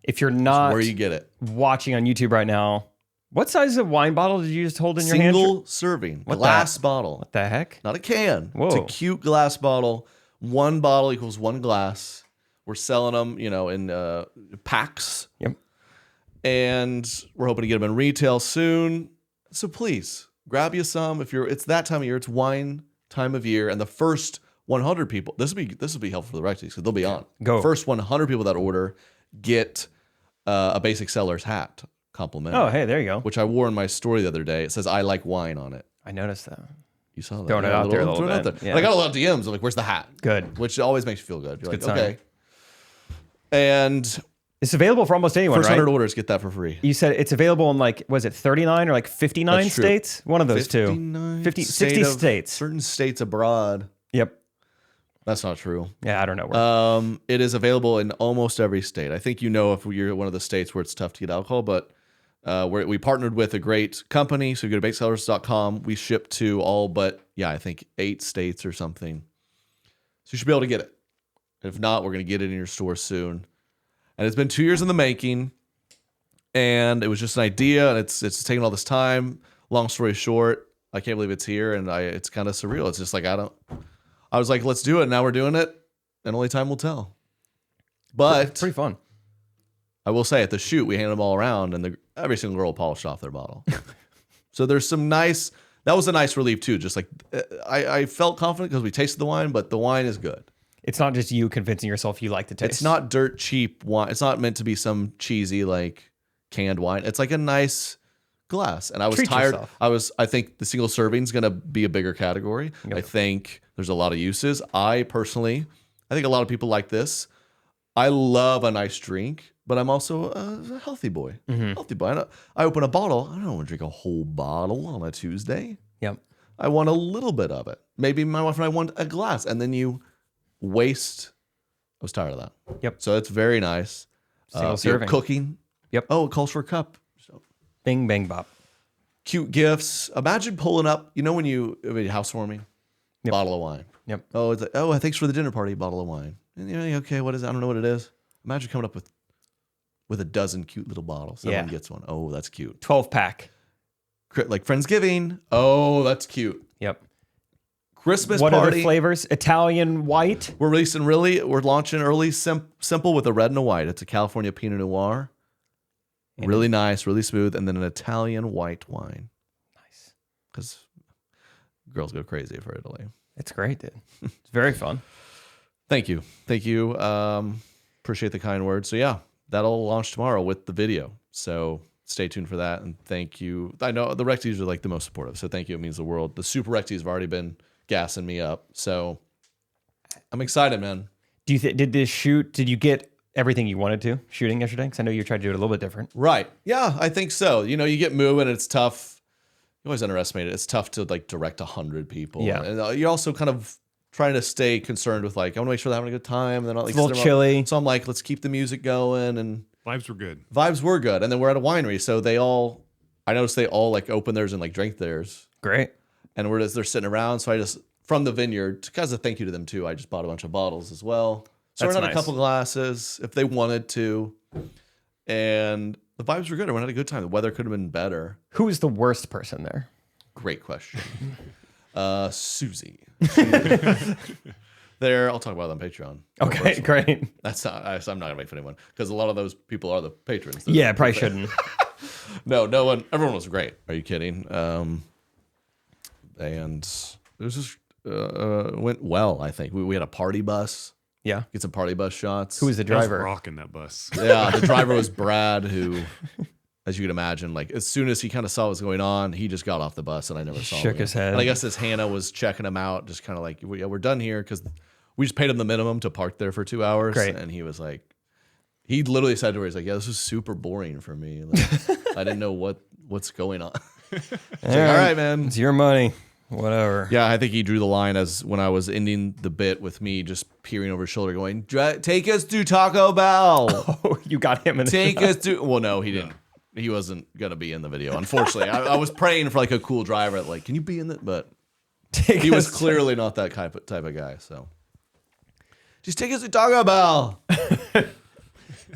[SPEAKER 2] If you're not
[SPEAKER 1] where you get it.
[SPEAKER 2] watching on YouTube right now, what size of wine bottle did you just hold in your hand?
[SPEAKER 1] Single serving,
[SPEAKER 2] What
[SPEAKER 1] glass
[SPEAKER 2] the-
[SPEAKER 1] bottle.
[SPEAKER 2] What the heck?
[SPEAKER 1] Not a can.
[SPEAKER 2] Whoa.
[SPEAKER 1] It's a cute glass bottle. One bottle equals one glass. We're selling them, in packs.
[SPEAKER 2] Yep.
[SPEAKER 1] And we're hoping to get them in retail soon. So please grab you some. It's that time of year. It's wine time of year, and the first 100 people. This will be helpful for the recties because they'll be on.
[SPEAKER 2] Go.
[SPEAKER 1] First 100 people that order get a Basic Sellers hat compliment.
[SPEAKER 2] Oh, hey, there you go.
[SPEAKER 1] Which I wore in my story the other day. It says "I like wine" on it.
[SPEAKER 2] I noticed that.
[SPEAKER 1] You saw that?
[SPEAKER 2] Throwing it out there a little
[SPEAKER 1] throwing it out
[SPEAKER 2] bit.
[SPEAKER 1] there.
[SPEAKER 2] Yeah.
[SPEAKER 1] And I got a lot of DMs. I'm like, "Where's the hat?"
[SPEAKER 2] Good.
[SPEAKER 1] Which always makes you feel good. You're
[SPEAKER 2] It's
[SPEAKER 1] like,
[SPEAKER 2] a good sign.
[SPEAKER 1] okay. And
[SPEAKER 2] It's available for almost anyone,
[SPEAKER 1] first
[SPEAKER 2] right?
[SPEAKER 1] 100 orders get that for free.
[SPEAKER 2] You said it's available in was it 39 or 59
[SPEAKER 1] That's true.
[SPEAKER 2] states? One of those
[SPEAKER 1] 59
[SPEAKER 2] two. 60
[SPEAKER 1] state of-
[SPEAKER 2] states.
[SPEAKER 1] Certain states abroad.
[SPEAKER 2] Yep.
[SPEAKER 1] That's not true.
[SPEAKER 2] Yeah, I don't know where.
[SPEAKER 1] It is available in almost every state. I think if you're one of the states where it's tough to get alcohol, but we partnered with a great company. So you go to bakesellers.com. We ship to all but, I think 8 states or something. So you should be able to get it. If not, we're going to get it in your store soon. And it's been 2 years in the making. And it was just an idea. And it's taken all this time. Long story short, I can't believe it's here. And it's kind of surreal. It's just like, I was like, let's do it. Now we're doing it. And only time will tell. But
[SPEAKER 2] Pretty fun.
[SPEAKER 1] I will say at the shoot, we handed them all around, and every single girl polished off their bottle. So there's some that was a nice relief too. Just like I felt confident because we tasted the wine, but the wine is good.
[SPEAKER 2] It's not just you convincing yourself you like the taste.
[SPEAKER 1] It's not dirt cheap wine. It's not meant to be some cheesy like canned wine. It's like a nice glass. And I was
[SPEAKER 2] Treat
[SPEAKER 1] tired.
[SPEAKER 2] yourself.
[SPEAKER 1] I think the single serving is going to be a bigger category.
[SPEAKER 2] Yep.
[SPEAKER 1] I think there's a lot of uses. I think a lot of people like this. I love a nice drink, but I'm also a healthy boy. Healthy boy. I open a bottle. I don't want to drink a whole bottle on a Tuesday.
[SPEAKER 2] Yep.
[SPEAKER 1] I want a little bit of it. Maybe my wife and I want a glass, and then you waste. I was tired of that.
[SPEAKER 2] Yep.
[SPEAKER 1] So it's very nice.
[SPEAKER 2] Single serving.
[SPEAKER 1] Cooking.
[SPEAKER 2] Yep.
[SPEAKER 1] Oh, it calls for a cup. So
[SPEAKER 2] Bing, bang, bop.
[SPEAKER 1] cute gifts. Imagine pulling up. You know when housewarming,
[SPEAKER 2] Yep.
[SPEAKER 1] bottle of wine.
[SPEAKER 2] Yep.
[SPEAKER 1] Oh, it's like, oh, thanks for the dinner party, bottle of wine. And you're like, okay, what is it? I don't know what it is. Imagine coming up with a dozen cute little bottles. Everyone
[SPEAKER 2] Yeah.
[SPEAKER 1] gets one. Oh, that's cute.
[SPEAKER 2] 12-pack.
[SPEAKER 1] Like Friendsgiving. Oh, that's cute.
[SPEAKER 2] Yep.
[SPEAKER 1] Christmas
[SPEAKER 2] What
[SPEAKER 1] party.
[SPEAKER 2] other flavors? Italian white.
[SPEAKER 1] We're launching early simple with a red and a white. It's a California Pinot Noir. Really nice, really smooth. And then an Italian white wine.
[SPEAKER 2] Nice.
[SPEAKER 1] Because girls go crazy for Italy.
[SPEAKER 2] It's great, dude. It's very fun.
[SPEAKER 1] Thank you. Appreciate the kind words. So yeah, that'll launch tomorrow with the video. So stay tuned for that. And thank you. I know the Recties are like the most supportive. So thank you. It means the world. The Super Recties have already been gassing me up. So I'm excited, man.
[SPEAKER 2] Did you get everything you wanted to shooting yesterday? Because I know you tried to do it a little bit different.
[SPEAKER 1] Right. Yeah, I think so. You get moving. It's tough. You always underestimate it. It's tough to like direct 100 people.
[SPEAKER 2] Yeah.
[SPEAKER 1] And you're also kind of trying to stay concerned with like, I want to make sure they're having a good time. And they're not like
[SPEAKER 2] It's a little chilly.
[SPEAKER 1] So I'm like, let's keep the music going. And
[SPEAKER 5] Vibes were good.
[SPEAKER 1] vibes were good. And then we're at a winery. So I noticed they all like open theirs and like drink theirs.
[SPEAKER 2] Great.
[SPEAKER 1] And they're sitting around. So I just, from the vineyard, as a thank you to them too, I just bought a bunch of bottles as well. So
[SPEAKER 2] That's
[SPEAKER 1] I had a
[SPEAKER 2] nice.
[SPEAKER 1] couple glasses if they wanted to. And the vibes were good. Everyone had a good time. The weather could have been better.
[SPEAKER 2] Who is the worst person there?
[SPEAKER 1] Great question. Susie. I'll talk about that on Patreon.
[SPEAKER 2] Okay, great.
[SPEAKER 1] I'm not gonna make fun of anyone because a lot of those people are the patrons.
[SPEAKER 2] Yeah, probably shouldn't.
[SPEAKER 1] No one. Everyone was great. Are you kidding? And it was just went well. I think we had a party bus.
[SPEAKER 2] Yeah.
[SPEAKER 1] Get some party bus shots.
[SPEAKER 2] Who was the
[SPEAKER 5] I was
[SPEAKER 2] driver?
[SPEAKER 5] rocking that bus.
[SPEAKER 1] Yeah, the driver was Brad, who, as you can imagine, like as soon as he kind of saw what was going on, he just got off the bus and I never saw him.
[SPEAKER 2] Shook
[SPEAKER 1] again.
[SPEAKER 2] his head.
[SPEAKER 1] And I guess as Hannah was checking him out, just kind of like, we're done here because we just paid him the minimum to park there for 2 hours.
[SPEAKER 2] Great.
[SPEAKER 1] And he was like, he literally said to her, he's like, yeah, this was super boring for me. Like, I didn't know what's going on. It's like, all right, man.
[SPEAKER 2] It's your money. Whatever.
[SPEAKER 1] Yeah, I think he drew the line as when I was ending the bit with me just peering over his shoulder going, take us to Taco Bell.
[SPEAKER 2] Oh, you got him in the
[SPEAKER 1] Take us to. Well, no, he didn't. He wasn't gonna be in the video. Unfortunately, I was praying for like a cool driver. Like, can you be in it? But he was clearly not that type of guy. So just take us to Taco Bell.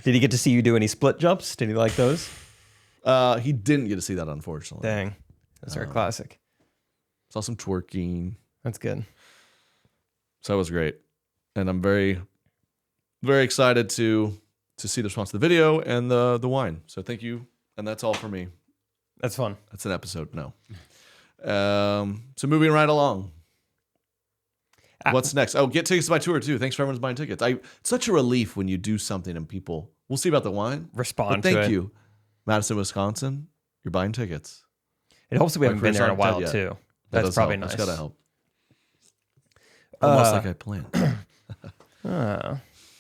[SPEAKER 2] Did he get to see you do any split jumps? Did he like those?
[SPEAKER 1] He didn't get to see that, unfortunately.
[SPEAKER 2] Dang, those are a classic.
[SPEAKER 1] Saw some twerking.
[SPEAKER 2] That's good.
[SPEAKER 1] So that was great, and I'm very, very excited to see the response to the video and the wine. So thank you, and that's all for me.
[SPEAKER 2] That's fun.
[SPEAKER 1] That's an episode. No. So moving right along. What's next? Oh, get tickets to my tour too. Thanks for everyone's buying tickets. It's such a relief when you do something and people. We'll see about the wine.
[SPEAKER 2] Respond
[SPEAKER 1] But
[SPEAKER 2] to
[SPEAKER 1] thank
[SPEAKER 2] it.
[SPEAKER 1] you, Madison, Wisconsin. You're buying tickets.
[SPEAKER 2] It helps that we
[SPEAKER 1] My
[SPEAKER 2] haven't been
[SPEAKER 1] career's
[SPEAKER 2] there in a
[SPEAKER 1] not dead
[SPEAKER 2] while
[SPEAKER 1] yet.
[SPEAKER 2] too.
[SPEAKER 1] That
[SPEAKER 2] That's
[SPEAKER 1] does
[SPEAKER 2] probably
[SPEAKER 1] help.
[SPEAKER 2] nice.
[SPEAKER 1] That's gotta help. Almost like I planned.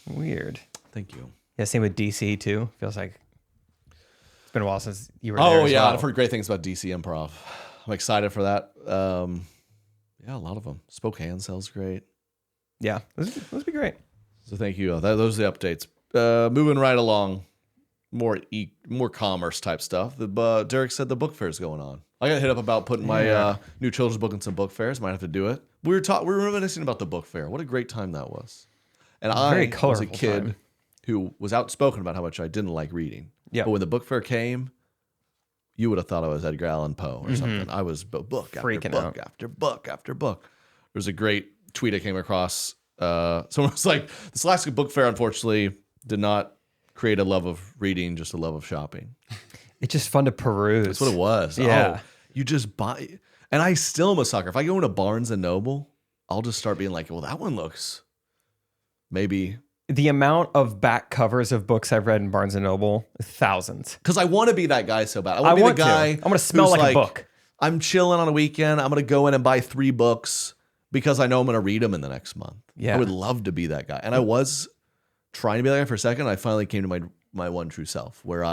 [SPEAKER 2] Weird.
[SPEAKER 1] Thank you.
[SPEAKER 2] Yeah, same with DC too. Feels like it's been a while since you were there.
[SPEAKER 1] Oh
[SPEAKER 2] as
[SPEAKER 1] yeah,
[SPEAKER 2] well.
[SPEAKER 1] I've heard great things about DC Improv. I'm excited for that. Yeah, a lot of them. Spokane sells great.
[SPEAKER 2] Yeah, this would be great.
[SPEAKER 1] So thank you. Those are the updates. Moving right along, more commerce type stuff. Derek said the book fair is going on. I got hit up about putting my new children's book in some book fairs. Might have to do it. We were reminiscing about the book fair. What a great time that was. And
[SPEAKER 2] Very
[SPEAKER 1] I was a
[SPEAKER 2] colorful
[SPEAKER 1] kid
[SPEAKER 2] time.
[SPEAKER 1] who was outspoken about how much I didn't like reading.
[SPEAKER 2] Yeah.
[SPEAKER 1] But when the book fair came, you would have thought I was Edgar Allan Poe or something. I was book after
[SPEAKER 2] Freaking
[SPEAKER 1] book
[SPEAKER 2] out.
[SPEAKER 1] after book after book. There was a great tweet I came across. Someone was like, this last book fair, unfortunately, did not create a love of reading, just a love of shopping.
[SPEAKER 2] It's just fun to peruse.
[SPEAKER 1] That's what it was.
[SPEAKER 2] Yeah.
[SPEAKER 1] Oh, you just buy. And I still am a sucker. If I go into Barnes and Noble, I'll just start being like, well, that one looks maybe
[SPEAKER 2] the amount of back covers of books I've read in Barnes & Noble, thousands.
[SPEAKER 1] Because I want to be that guy so bad. I
[SPEAKER 2] I
[SPEAKER 1] want to be
[SPEAKER 2] want
[SPEAKER 1] the
[SPEAKER 2] to.
[SPEAKER 1] guy.
[SPEAKER 2] I'm gonna smell
[SPEAKER 1] who's
[SPEAKER 2] like a book.
[SPEAKER 1] I'm chilling on a weekend. I'm going to go in and buy 3 books because I know I'm going to read them in the next month.
[SPEAKER 2] Yeah.
[SPEAKER 1] I would love to be that guy. And I was trying to be that guy for a second. I finally came to my one true self where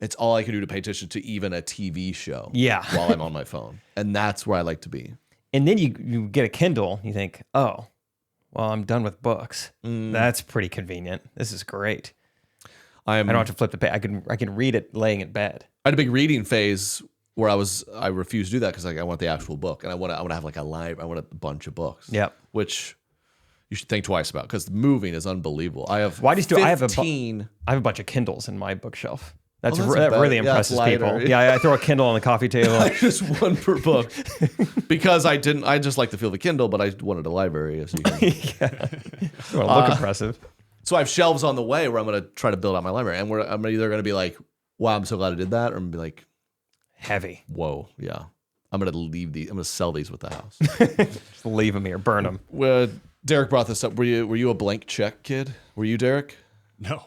[SPEAKER 1] it's all I can do to pay attention to even a TV show.
[SPEAKER 2] Yeah.
[SPEAKER 1] While I'm on my phone. And that's where I like to be.
[SPEAKER 2] And then you get a Kindle, you think, oh, well, I'm done with books. That's pretty convenient. This is great. I don't have to flip the page. I can read it laying in bed.
[SPEAKER 1] I had a big reading phase where I refused to do that because I want the actual book and I want to have like a live. I want a bunch of books.
[SPEAKER 2] Yep.
[SPEAKER 1] Which you should think twice about because the moving is unbelievable. I have
[SPEAKER 2] Why do you do? I have a
[SPEAKER 1] a
[SPEAKER 2] bunch of Kindles in my bookshelf.
[SPEAKER 1] that's
[SPEAKER 2] That
[SPEAKER 1] better.
[SPEAKER 2] really
[SPEAKER 1] Yeah, it's
[SPEAKER 2] impresses
[SPEAKER 1] lighter.
[SPEAKER 2] people. Yeah, I throw a Kindle on the coffee table.
[SPEAKER 1] just one per book because I just like to feel the Kindle, but I wanted a library. So,
[SPEAKER 2] Look impressive.
[SPEAKER 1] so I have shelves on the way where I'm going to try to build out my library, and I'm either going to be like, "Wow, I'm so glad I did that," or I'm going to be like,
[SPEAKER 2] Heavy.
[SPEAKER 1] "Whoa, yeah, I'm going to leave these. I'm going to sell these with the house."
[SPEAKER 2] Just leave them here. Burn them.
[SPEAKER 1] Well, Derek brought this up. Were you a blank check kid? Were you, Derek?
[SPEAKER 5] No.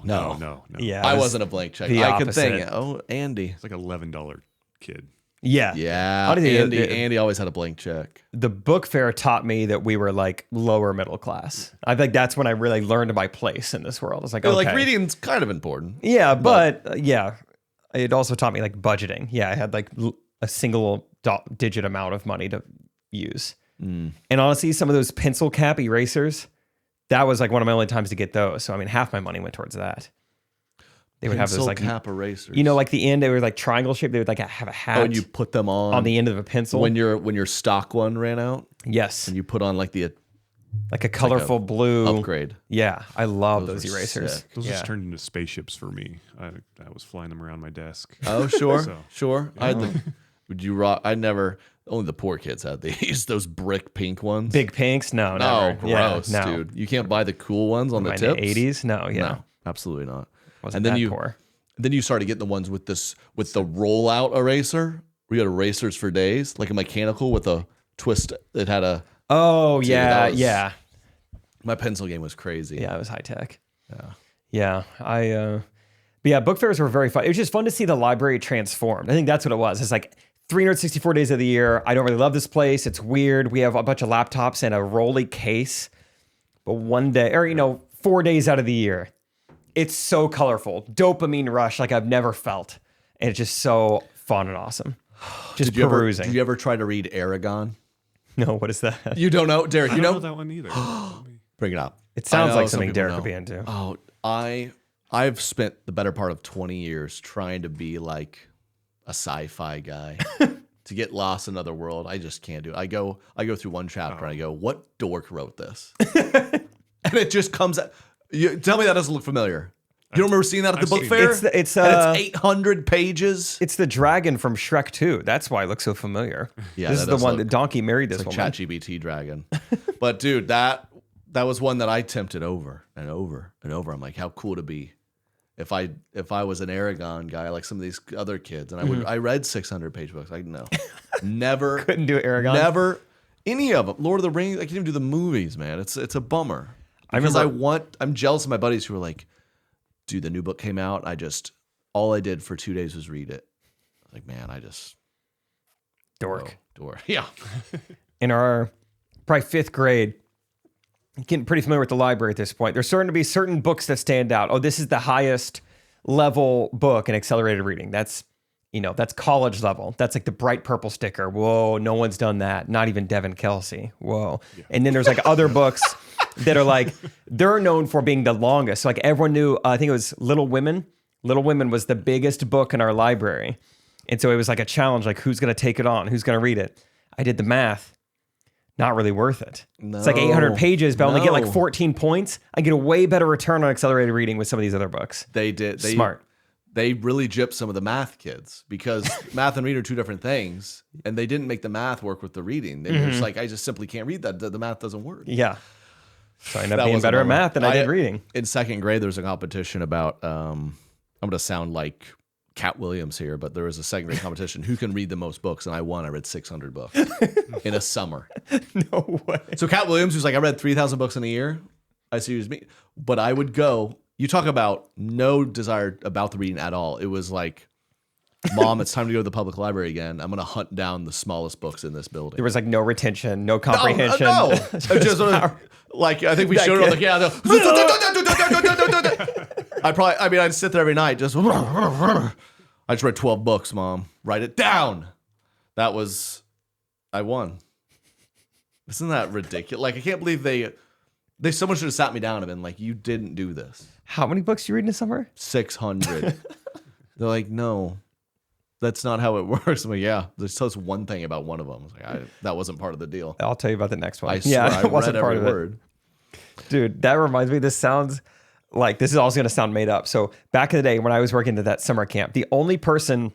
[SPEAKER 2] Yeah.
[SPEAKER 1] I wasn't a blank check.
[SPEAKER 2] the
[SPEAKER 1] I could think,
[SPEAKER 2] opposite.
[SPEAKER 1] oh, Andy.
[SPEAKER 5] It's like $11 kid.
[SPEAKER 2] Yeah.
[SPEAKER 1] Yeah,
[SPEAKER 2] Honestly,
[SPEAKER 1] Andy always had a blank check.
[SPEAKER 2] The book fair taught me that we were like lower middle class. I think that's when I really learned my place in this world. I was like, okay.
[SPEAKER 1] Like reading's kind of important.
[SPEAKER 2] Yeah, but yeah, it also taught me like budgeting. Yeah, I had like a single digit amount of money to use. And honestly, some of those pencil cap erasers, that was like one of my only times to get those. So I mean, half my money went towards that. They would have those like
[SPEAKER 1] cap erasers.
[SPEAKER 2] You know, like the end, they were like triangle shaped. They would like have a hat.
[SPEAKER 1] Oh, and you put them on
[SPEAKER 2] the end of a pencil
[SPEAKER 1] when your stock one ran out.
[SPEAKER 2] Yes,
[SPEAKER 1] And you put on like the
[SPEAKER 2] like a colorful blue
[SPEAKER 1] upgrade.
[SPEAKER 2] Yeah, I love those
[SPEAKER 1] were
[SPEAKER 2] erasers.
[SPEAKER 1] sick.
[SPEAKER 5] Those
[SPEAKER 2] Yeah.
[SPEAKER 5] just turned into spaceships for me. I was flying them around my desk.
[SPEAKER 1] Oh, sure,
[SPEAKER 5] So-
[SPEAKER 1] sure. I had the. Would you rock? I never. Only the poor kids had these. Those brick pink ones.
[SPEAKER 2] Big pinks? No,
[SPEAKER 1] No,
[SPEAKER 2] never. Yeah,
[SPEAKER 1] gross,
[SPEAKER 2] no.
[SPEAKER 1] dude. You can't buy the cool ones on the
[SPEAKER 2] In
[SPEAKER 1] tips.
[SPEAKER 2] the 80s? No, yeah.
[SPEAKER 1] No, absolutely not.
[SPEAKER 2] Wasn't
[SPEAKER 1] and then
[SPEAKER 2] that poor.
[SPEAKER 1] Then you started getting the ones with the rollout eraser. We had erasers for days, like a mechanical with a twist. It had a.
[SPEAKER 2] Oh,
[SPEAKER 1] Dude,
[SPEAKER 2] yeah,
[SPEAKER 1] that was-
[SPEAKER 2] yeah.
[SPEAKER 1] My pencil game was crazy.
[SPEAKER 2] Yeah, it was high tech. Yeah. But yeah, book fairs were very fun. It was just fun to see the library transformed. I think that's what it was. It's like 364 days of the year. I don't really love this place. It's weird. We have a bunch of laptops and a rolly case. But one day, or 4 days out of the year, it's so colorful. Dopamine rush like I've never felt. And it's just so fun and awesome. Just perusing.
[SPEAKER 1] Did you ever try to read Aragon?
[SPEAKER 2] No, what is that?
[SPEAKER 1] You don't know, Derek.
[SPEAKER 5] I
[SPEAKER 1] You
[SPEAKER 5] don't
[SPEAKER 1] know?
[SPEAKER 5] know that one either.
[SPEAKER 1] Bring it up.
[SPEAKER 2] It sounds
[SPEAKER 1] I know
[SPEAKER 2] like
[SPEAKER 1] some
[SPEAKER 2] something
[SPEAKER 1] people
[SPEAKER 2] Derek
[SPEAKER 1] know.
[SPEAKER 2] would be into.
[SPEAKER 1] Oh, I've spent the better part of 20 years trying to be like a sci-fi guy. To get lost in another world, I just can't do it. I go through one chapter and I go, "What dork wrote this?" And it just comes out. Tell me that doesn't look familiar. You don't remember seeing that at the
[SPEAKER 5] I've
[SPEAKER 1] book
[SPEAKER 5] seen
[SPEAKER 1] fair?
[SPEAKER 5] it.
[SPEAKER 2] It's
[SPEAKER 1] And it's 800 pages.
[SPEAKER 2] It's the dragon from Shrek 2. That's why it looks so familiar.
[SPEAKER 1] Yeah,
[SPEAKER 2] this
[SPEAKER 1] that
[SPEAKER 2] is the
[SPEAKER 1] does
[SPEAKER 2] one
[SPEAKER 1] look-
[SPEAKER 2] that Donkey married this
[SPEAKER 1] It's like
[SPEAKER 2] woman.
[SPEAKER 1] ChatGPT dragon. But dude, that was one that I tempted over and over and over. I'm like, how cool to be if I was an Aragon guy like some of these other kids, and I read 600-page books. I no, never
[SPEAKER 2] Couldn't do Aragon.
[SPEAKER 1] never any of them. Lord of the Rings. I can't even do the movies, man. It's a bummer because I'm jealous of my buddies who are like, dude, the new book came out. All I did for 2 days was read it. Like, man, I just
[SPEAKER 2] Dork.
[SPEAKER 1] Yeah.
[SPEAKER 2] In our probably 5th grade, getting pretty familiar with the library at this point. There's starting to be certain books that stand out. Oh, this is the highest level book in accelerated reading. That's college level. That's like the bright purple sticker. Whoa, no one's done that. Not even Devin Kelsey. Whoa. Yeah. And then there's like other books that are like, they're known for being the longest. So like everyone knew, I think it was Little Women. Little Women was the biggest book in our library. And so it was like a challenge, like who's going to take it on? Who's going to read it? I did the math. Not really worth it.
[SPEAKER 1] No.
[SPEAKER 2] It's like 800 pages, but I only get like
[SPEAKER 1] No.
[SPEAKER 2] 14 points. I get a way better return on accelerated reading with some of these other books.
[SPEAKER 1] They did.
[SPEAKER 2] Smart.
[SPEAKER 1] They really gypped some of the math kids because math and reading are two different things, and they didn't make the math work with the reading. They were just like, I just simply can't read that. The math doesn't work.
[SPEAKER 2] Yeah. So I ended up
[SPEAKER 1] That
[SPEAKER 2] being
[SPEAKER 1] was a
[SPEAKER 2] better at
[SPEAKER 1] bummer.
[SPEAKER 2] math than I did reading.
[SPEAKER 1] In 2nd grade, there was a competition about, I'm going to sound like Cat Williams here, but there was a 2nd grade competition. Who can read the most books? And I won. I read 600 books in a summer.
[SPEAKER 2] No way.
[SPEAKER 1] So Cat Williams, who's like, I read 3,000 books in a year. I see what you mean. But I would go. You talk about no desire about the reading at all. It was like, Mom, it's time to go to the public library again. I'm going to hunt down the smallest books in this building.
[SPEAKER 2] There was like no retention, no comprehension.
[SPEAKER 1] No. Just like, I think we showed it on the piano. I'd sit there every night. I just read 12 books, Mom. Write it down. I won. Isn't that ridiculous? Like, I can't believe someone should have sat me down and been like, you didn't do this.
[SPEAKER 2] How many books do you read in a summer?
[SPEAKER 1] 600. They're like, no, that's not how it works. I'm like, yeah, just tell us one thing about one of them. I was like, that wasn't part of the deal.
[SPEAKER 2] I'll tell you about the next one.
[SPEAKER 1] I swear, I
[SPEAKER 2] it wasn't
[SPEAKER 1] read
[SPEAKER 2] part
[SPEAKER 1] every
[SPEAKER 2] of
[SPEAKER 1] word.
[SPEAKER 2] it. Dude, that reminds me, this sounds like, this is also going to sound made up. So back in the day when I was working at that summer camp, the only person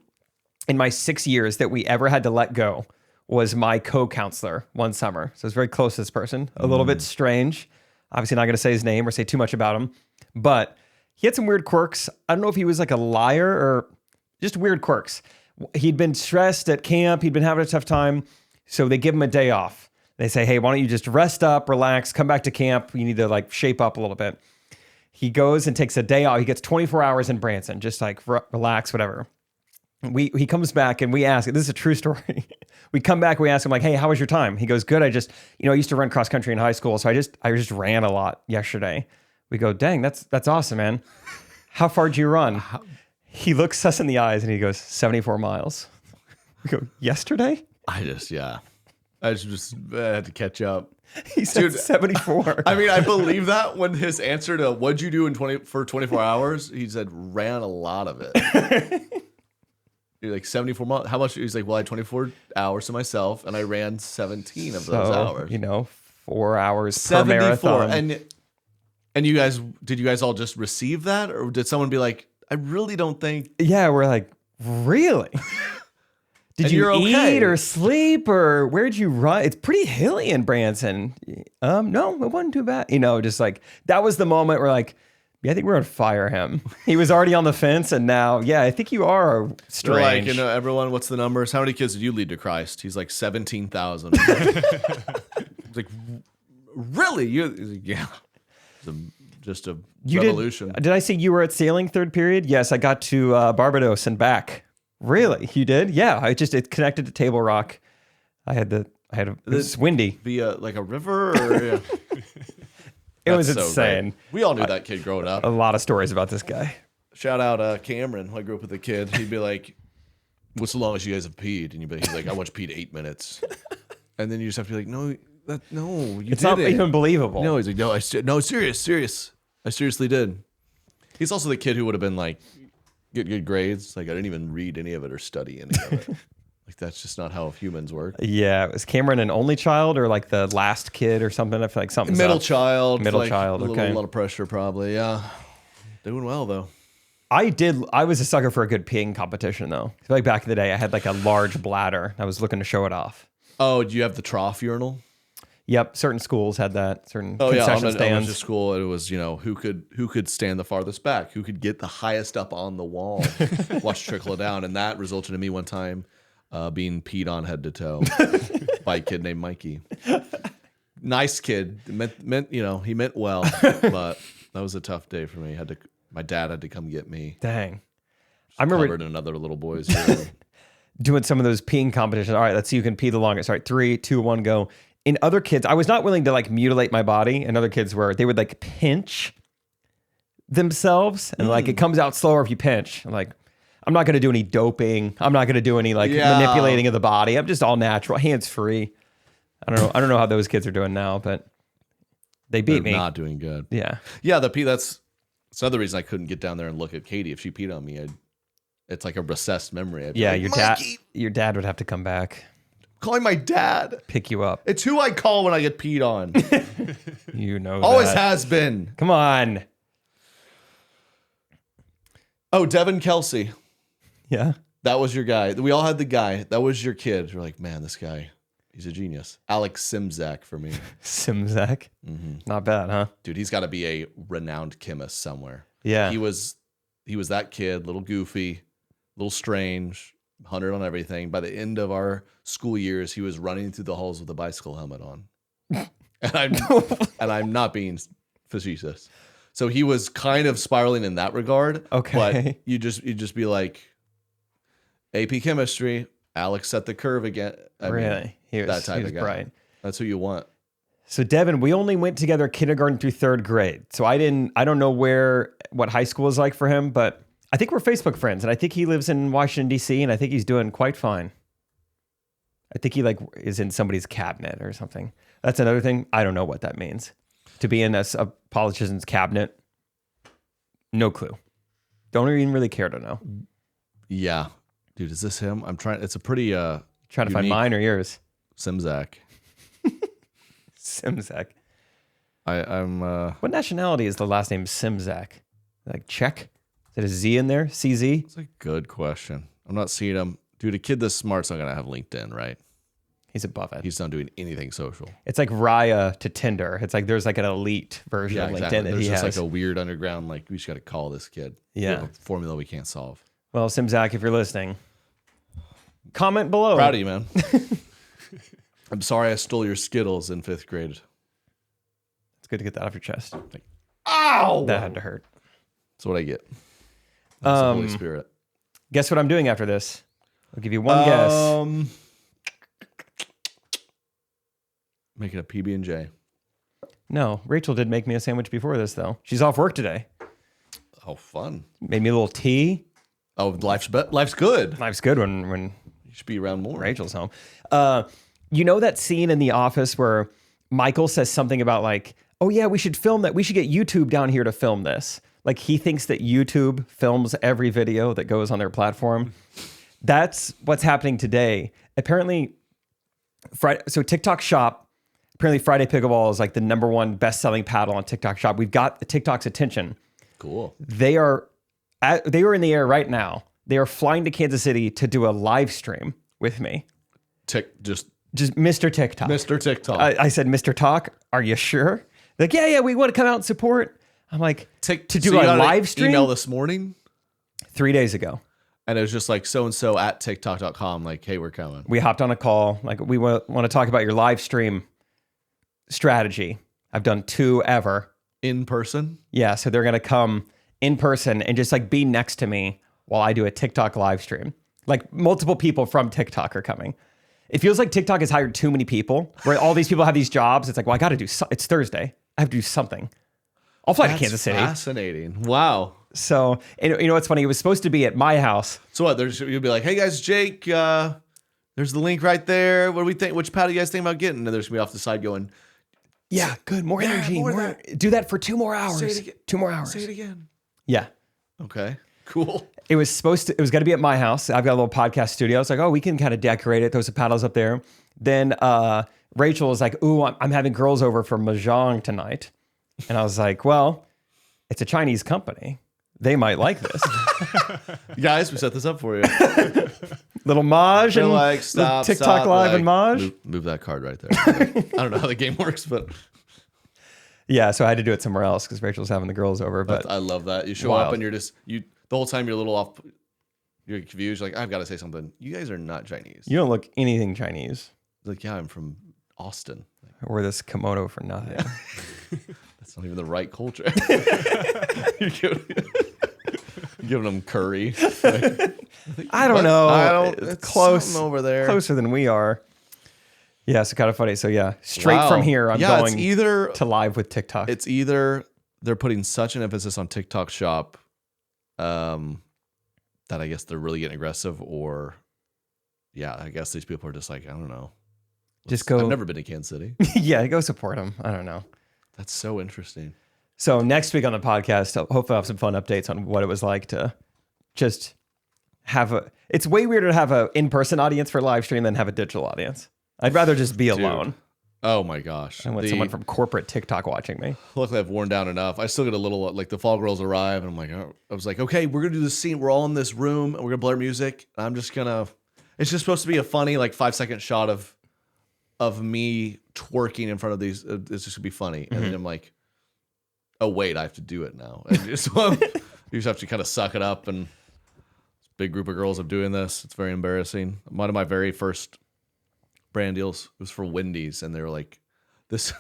[SPEAKER 2] in my 6 years that we ever had to let go was my co-counselor one summer. So I was very close to this person, a little bit strange. Obviously not going to say his name or say too much about him, but he had some weird quirks. I don't know if he was like a liar or just weird quirks. He'd been stressed at camp. He'd been having a tough time. So they give him a day off. They say, hey, why don't you just rest up, relax, come back to camp. You need to like shape up a little bit. He goes and takes a day off. He gets 24 hours in Branson, just like relax, whatever. He comes back and we ask, this is a true story. We come back, we ask him like, hey, how was your time? He goes, good. I used to run cross country in high school. So I just ran a lot yesterday. We go, dang, that's awesome, man. How far did you run? He looks us in the eyes and he goes, 74 miles. We go, yesterday?
[SPEAKER 1] I just had to catch up.
[SPEAKER 2] He said
[SPEAKER 1] Dude,
[SPEAKER 2] 74.
[SPEAKER 1] I mean, I believe that when his answer to what'd you do for 24 hours, he said ran a lot of it. You're like 74 miles. How much? He's like, well, I had 24 hours to myself, and I ran 17 of those hours.
[SPEAKER 2] 4 hours
[SPEAKER 1] 74.
[SPEAKER 2] per marathon.
[SPEAKER 1] And did you guys all just receive that, or did someone be like, I really don't think?
[SPEAKER 2] Yeah, we're like, really? Did you eat or sleep or where'd you run? It's pretty hilly in Branson. No, it wasn't too bad. Just like that was the moment where like, yeah, I think we're gonna fire him. He was already on the fence, and now, yeah, I think you are strange.
[SPEAKER 1] They're like, everyone, what's the numbers? How many kids did you lead to Christ? He's like 17,000. Like, really? He's like, yeah. Just a revolution.
[SPEAKER 2] Did I say you were at sailing third period? Yes, I got to Barbados and back. Really? You did? Yeah. It connected to Table Rock. It was windy.
[SPEAKER 1] Via like a river or yeah.
[SPEAKER 2] It was
[SPEAKER 1] so
[SPEAKER 2] insane.
[SPEAKER 1] Great. We all knew that kid growing up.
[SPEAKER 2] A lot of stories about this guy.
[SPEAKER 1] Shout out Cameron. I grew up with a kid. He'd be like, what's the longest you guys have peed? And he's like, I want you to pee 8 minutes. And then you just have to be like, no,
[SPEAKER 2] It's not even believable.
[SPEAKER 1] No, he's like, no, serious. I seriously did. He's also the kid who would have been like, get good grades. Like, I didn't even read any of it or study any of it. Like, that's just not how humans work.
[SPEAKER 2] Yeah. Was Cameron an only child or like the last kid or something? I feel like something's
[SPEAKER 1] Middle
[SPEAKER 2] up.
[SPEAKER 1] child.
[SPEAKER 2] Okay.
[SPEAKER 1] A lot of pressure probably. Yeah. Doing well, though.
[SPEAKER 2] I was a sucker for a good peeing competition, though. I feel like back in the day, I had like a large bladder. I was looking to show it off.
[SPEAKER 1] Oh, do you have the trough urinal?
[SPEAKER 2] Yep. Certain schools had that. Certain
[SPEAKER 1] concession
[SPEAKER 2] stands.
[SPEAKER 1] I went to school. It was, who could stand the farthest back, who could get the highest up on the wall, watch trickle it down. And that resulted in me one time being peed on head to toe by a kid named Mikey. Nice kid. He meant well, but that was a tough day for me. My dad had to come get me.
[SPEAKER 2] Dang.
[SPEAKER 1] I remember covered in another little boy's urine.
[SPEAKER 2] Doing some of those peeing competitions. All right, let's see who can pee the longest. All right, 3, 2, 1, go. In other kids, I was not willing to like mutilate my body. And other kids they would like pinch themselves and like it comes out slower if you pinch. I'm like, I'm not going to do any doping. I'm not going to do any like manipulating of the body. I'm just all natural, hands free. I don't know how those kids are doing now, but they beat me.
[SPEAKER 1] Not doing good.
[SPEAKER 2] Yeah.
[SPEAKER 1] Yeah. That's another reason I couldn't get down there and look at Katie. If she peed on me, it's like a recessed memory.
[SPEAKER 2] Your dad would have to come back.
[SPEAKER 1] Calling my dad.
[SPEAKER 2] Pick you up.
[SPEAKER 1] It's who I call when I get peed on.
[SPEAKER 2] Always
[SPEAKER 1] has been.
[SPEAKER 2] Come on.
[SPEAKER 1] Oh, Devin Kelsey.
[SPEAKER 2] Yeah.
[SPEAKER 1] That was your guy. We all had the guy. That was your kid. We're like, man, this guy, he's a genius. Alex Simzak for me.
[SPEAKER 2] Simzak? Mm-hmm. Not bad, huh?
[SPEAKER 1] Dude, he's got to be a renowned chemist somewhere.
[SPEAKER 2] Yeah.
[SPEAKER 1] He was that kid, little goofy, little strange, 100 on everything. By the end of our school years, he was running through the halls with a bicycle helmet on. And I'm not being facetious. So he was kind of spiraling in that regard.
[SPEAKER 2] Okay.
[SPEAKER 1] But you just be like, AP chemistry, Alex set the curve again. I mean,
[SPEAKER 2] Really? He
[SPEAKER 1] that type
[SPEAKER 2] was
[SPEAKER 1] of guy.
[SPEAKER 2] bright.
[SPEAKER 1] That's who you want.
[SPEAKER 2] So Devin, we only went together kindergarten through third grade. So I don't know what high school is like for him, but I think we're Facebook friends, and I think he lives in Washington, D.C., and I think he's doing quite fine. I think he is in somebody's cabinet or something. That's another thing. I don't know what that means. To be in a politician's cabinet, no clue. Don't even really care to know.
[SPEAKER 1] Yeah. Dude, is this him? I'm trying. It's a pretty
[SPEAKER 2] Trying to find mine or yours.
[SPEAKER 1] Simzak.
[SPEAKER 2] Simzak.
[SPEAKER 1] I'm
[SPEAKER 2] What nationality is the last name Simzak? Like Czech? Is it a Z in there? CZ?
[SPEAKER 1] It's a good question. I'm not seeing him. Dude, a kid this smart's not gonna have LinkedIn, right?
[SPEAKER 2] He's above it.
[SPEAKER 1] He's not doing anything social.
[SPEAKER 2] It's like Raya to Tinder. It's like there's like an elite version of LinkedIn that
[SPEAKER 1] There's
[SPEAKER 2] he
[SPEAKER 1] just
[SPEAKER 2] has.
[SPEAKER 1] like a weird underground, like we just gotta call this kid.
[SPEAKER 2] Yeah.
[SPEAKER 1] We have a formula we can't solve.
[SPEAKER 2] Well, Simzak, if you're listening, comment below.
[SPEAKER 1] Proud of you, man. I'm sorry I stole your Skittles in 5th grade.
[SPEAKER 2] It's good to get that off your chest.
[SPEAKER 1] Ow!
[SPEAKER 2] That had to hurt.
[SPEAKER 1] That's what I get. That's the Holy Spirit.
[SPEAKER 2] Guess what I'm doing after this? I'll give you one guess.
[SPEAKER 1] Making a PB&J.
[SPEAKER 2] No, Rachel did make me a sandwich before this, though. She's off work today.
[SPEAKER 1] Oh, fun.
[SPEAKER 2] Made me a little tea.
[SPEAKER 1] Oh, life's good.
[SPEAKER 2] Life's good when
[SPEAKER 1] You should be around more.
[SPEAKER 2] Rachel's home. You know that scene in The Office where Michael says something about like, oh yeah, we should film that. We should get YouTube down here to film this. Like he thinks that YouTube films every video that goes on their platform. That's what's happening today. Apparently, so TikTok Shop, apparently Friday Pickleball is like the #1 best-selling paddle on TikTok Shop. We've got TikTok's attention.
[SPEAKER 1] Cool.
[SPEAKER 2] They are in the air right now. They are flying to Kansas City to do a live stream with me.
[SPEAKER 1] Just
[SPEAKER 2] Mr. TikTok.
[SPEAKER 1] Mr. TikTok.
[SPEAKER 2] I said, Mr. Talk, are you sure? Like, yeah, we want to come out and support. I'm like, to do a live stream?
[SPEAKER 1] Email this morning?
[SPEAKER 2] 3 days ago.
[SPEAKER 1] And it was just like so-and-so at TikTok.com. Like, hey, we're coming.
[SPEAKER 2] We hopped on a call. Like, we want to talk about your live stream strategy. I've done 2 ever.
[SPEAKER 1] In person?
[SPEAKER 2] Yeah, so they're going to come in person and just like be next to me while I do a TikTok live stream. Like multiple people from TikTok are coming. It feels like TikTok has hired too many people where all these people have these jobs. It's like, well, I got to do it's Thursday. I have to do something. I'll fly to Kansas City.
[SPEAKER 1] Fascinating. Wow.
[SPEAKER 2] So, and you know what's funny? It was supposed to be at my house.
[SPEAKER 1] So what? You'll be like, hey guys, Jake, there's the link right there. What do we think? Which pad do you guys think about getting? And there's gonna be off the side going,
[SPEAKER 2] yeah, good. More energy.
[SPEAKER 1] more
[SPEAKER 2] do that for 2 more hours.
[SPEAKER 1] Say it again.
[SPEAKER 2] 2 more hours.
[SPEAKER 1] Say it again.
[SPEAKER 2] Yeah.
[SPEAKER 1] Okay. Cool.
[SPEAKER 2] It was going to be at my house. I've got a little podcast studio. I was like, oh, we can kind of decorate it. Throw some paddles up there. Then Rachel was like, ooh, I'm having girls over for Mahjong tonight. And I was like, well, it's a Chinese company. They might like this.
[SPEAKER 1] Guys, we set this up for you.
[SPEAKER 2] Little Maj and
[SPEAKER 1] like, stop,
[SPEAKER 2] TikTok
[SPEAKER 1] stop,
[SPEAKER 2] Live
[SPEAKER 1] like,
[SPEAKER 2] and Maj.
[SPEAKER 1] Move that card right there. I don't know how the game works, but
[SPEAKER 2] Yeah, so I had to do it somewhere else because Rachel's having the girls over. But
[SPEAKER 1] I love that. You show up and you're the whole time you're a little off. You're confused. You're like, I've got to say something. You guys are not Chinese.
[SPEAKER 2] you don't look anything Chinese.
[SPEAKER 1] Like, yeah, I'm from Austin.
[SPEAKER 2] I wore this kimono for nothing.
[SPEAKER 1] That's not even the right culture. You're giving them curry.
[SPEAKER 2] I don't know.
[SPEAKER 1] I don't.
[SPEAKER 2] It's close
[SPEAKER 1] something over there.
[SPEAKER 2] Closer than we are. Yeah, so kind of funny. So yeah, straight
[SPEAKER 1] Wow.
[SPEAKER 2] from here, I'm
[SPEAKER 1] it's
[SPEAKER 2] going
[SPEAKER 1] either
[SPEAKER 2] to live with TikTok.
[SPEAKER 1] It's either they're putting such an emphasis on TikTok Shop, that I guess they're really getting aggressive, or yeah, I guess these people are just like, I don't know.
[SPEAKER 2] Just go.
[SPEAKER 1] I've never been to Kansas City.
[SPEAKER 2] Yeah, go support them. I don't know.
[SPEAKER 1] That's so interesting.
[SPEAKER 2] So next week on the podcast, hopefully I'll have some fun updates on what it was like to just have a. It's way weirder to have an in-person audience for live stream than have a digital audience. I'd rather just be alone.
[SPEAKER 1] Oh my gosh.
[SPEAKER 2] I want someone from corporate TikTok watching me.
[SPEAKER 1] Luckily, I've worn down enough. I still get a little, like, the fall girls arrive, and I'm like, oh, I was like, okay, we're gonna do this scene. We're all in this room, and we're gonna blare music. I'm just gonna. It's just supposed to be a funny, like, 5-second shot of me twerking in front of these. It's just gonna be funny, and then I'm like, oh wait, I have to do it now. And just, you just have to kind of suck it up, and this big group of girls are doing this. It's very embarrassing. One of my very first brand deals was for Wendy's, and they were like, this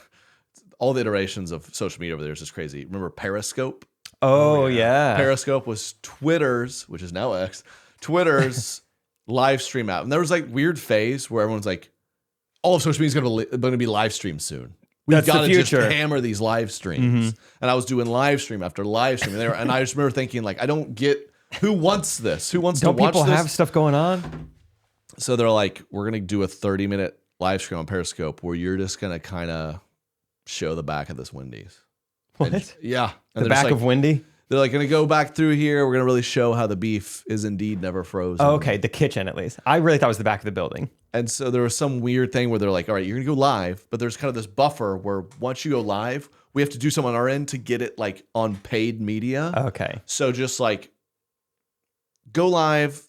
[SPEAKER 1] all the iterations of social media over there is just crazy. Remember Periscope?
[SPEAKER 2] Oh, yeah.
[SPEAKER 1] Periscope was Twitter's, which is now X, Twitter's live stream app. And there was like weird phase where everyone's like, all of social media is going to be live streamed soon. We've got to just hammer these live streams. And I was doing live stream after live stream. And I just remember thinking, like, I don't get who wants this? Who wants to watch this?
[SPEAKER 2] Don't people have stuff going on?
[SPEAKER 1] So they're like, we're going to do a 30-minute live stream on Periscope where you're just going to kind of show the back of this Wendy's.
[SPEAKER 2] What?
[SPEAKER 1] And, yeah. And
[SPEAKER 2] The back of Wendy?
[SPEAKER 1] They're like going to go back through here. We're going to really show how the beef is indeed never frozen.
[SPEAKER 2] Oh, okay. The kitchen, at least. I really thought it was the back of the building.
[SPEAKER 1] And so there was some weird thing where they're like, all right, you're going to go live, but there's kind of this buffer where once you go live, we have to do something on our end to get it like on paid media.
[SPEAKER 2] Okay.
[SPEAKER 1] So just like go live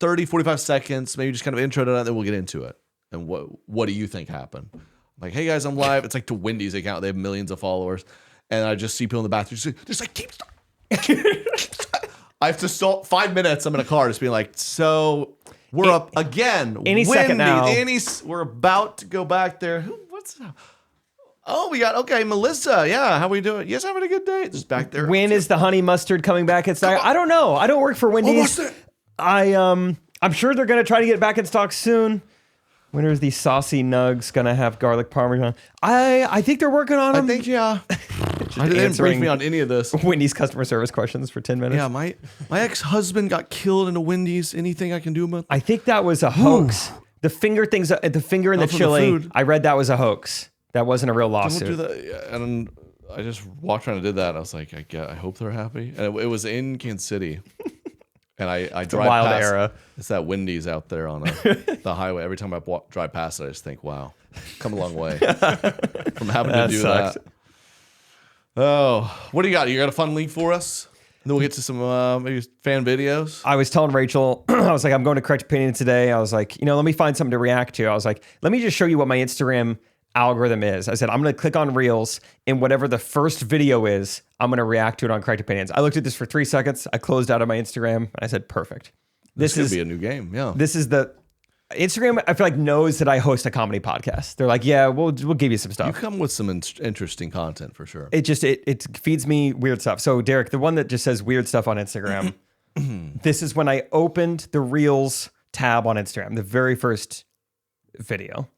[SPEAKER 1] 30, 45 seconds, maybe just kind of intro to that, then we'll get into it. And what do you think happened? I'm like, hey guys, I'm live. It's like to Wendy's account. They have millions of followers. And I just see people in the bathroom just like, keep stop. I have to stop 5 minutes. I'm in a car just being like, so we're up again.
[SPEAKER 2] Any second now.
[SPEAKER 1] We're about to go back there. What's up? Oh, we got, okay, Melissa. Yeah, how we doing? Yes, having a good day. Just back there.
[SPEAKER 2] When is the honey mustard coming back in stock? I don't know. I don't work for Wendy's. I'm sure they're going to try to get back in stock soon. When are these saucy nugs going to have garlic parmesan? I think they're working on them.
[SPEAKER 1] I think, yeah. I didn't brief me on any of this.
[SPEAKER 2] Wendy's customer service questions for 10 minutes.
[SPEAKER 1] Yeah, my ex-husband got killed in a Wendy's. Anything I can do about that?
[SPEAKER 2] I think that was a hoax. The finger things, the finger in the chili. I read that was a hoax. That wasn't a real lawsuit.
[SPEAKER 1] Don't do that. Yeah, and I just walked around and did that. I was like, I hope they're happy. And it was in Kansas City. And I drive
[SPEAKER 2] wild
[SPEAKER 1] past.
[SPEAKER 2] Era.
[SPEAKER 1] It's that Wendy's out there on the highway. Every time I drive past it, I just think, wow, come a long way from having to do
[SPEAKER 2] sucks.
[SPEAKER 1] that. Oh, what do you got? You got a fun link for us? And then we'll get to some maybe fan videos.
[SPEAKER 2] I was telling Rachel, I was like, I'm going to Correct Opinion today. I was like, let me find something to react to. I was like, let me just show you what my Instagram algorithm is. I said, I'm going to click on Reels, and whatever the first video is, I'm going to react to it on Correct Opinions. I looked at this for 3 seconds. I closed out of my Instagram, and I said, perfect.
[SPEAKER 1] This could be a new game. Yeah.
[SPEAKER 2] This is the Instagram, I feel like, knows that I host a comedy podcast. They're like, yeah, we'll give you some stuff.
[SPEAKER 1] You come with some interesting content for sure.
[SPEAKER 2] It just, it feeds me weird stuff. So Derek, the one that just says weird stuff on Instagram, this is when I opened the Reels tab on Instagram, the very first video.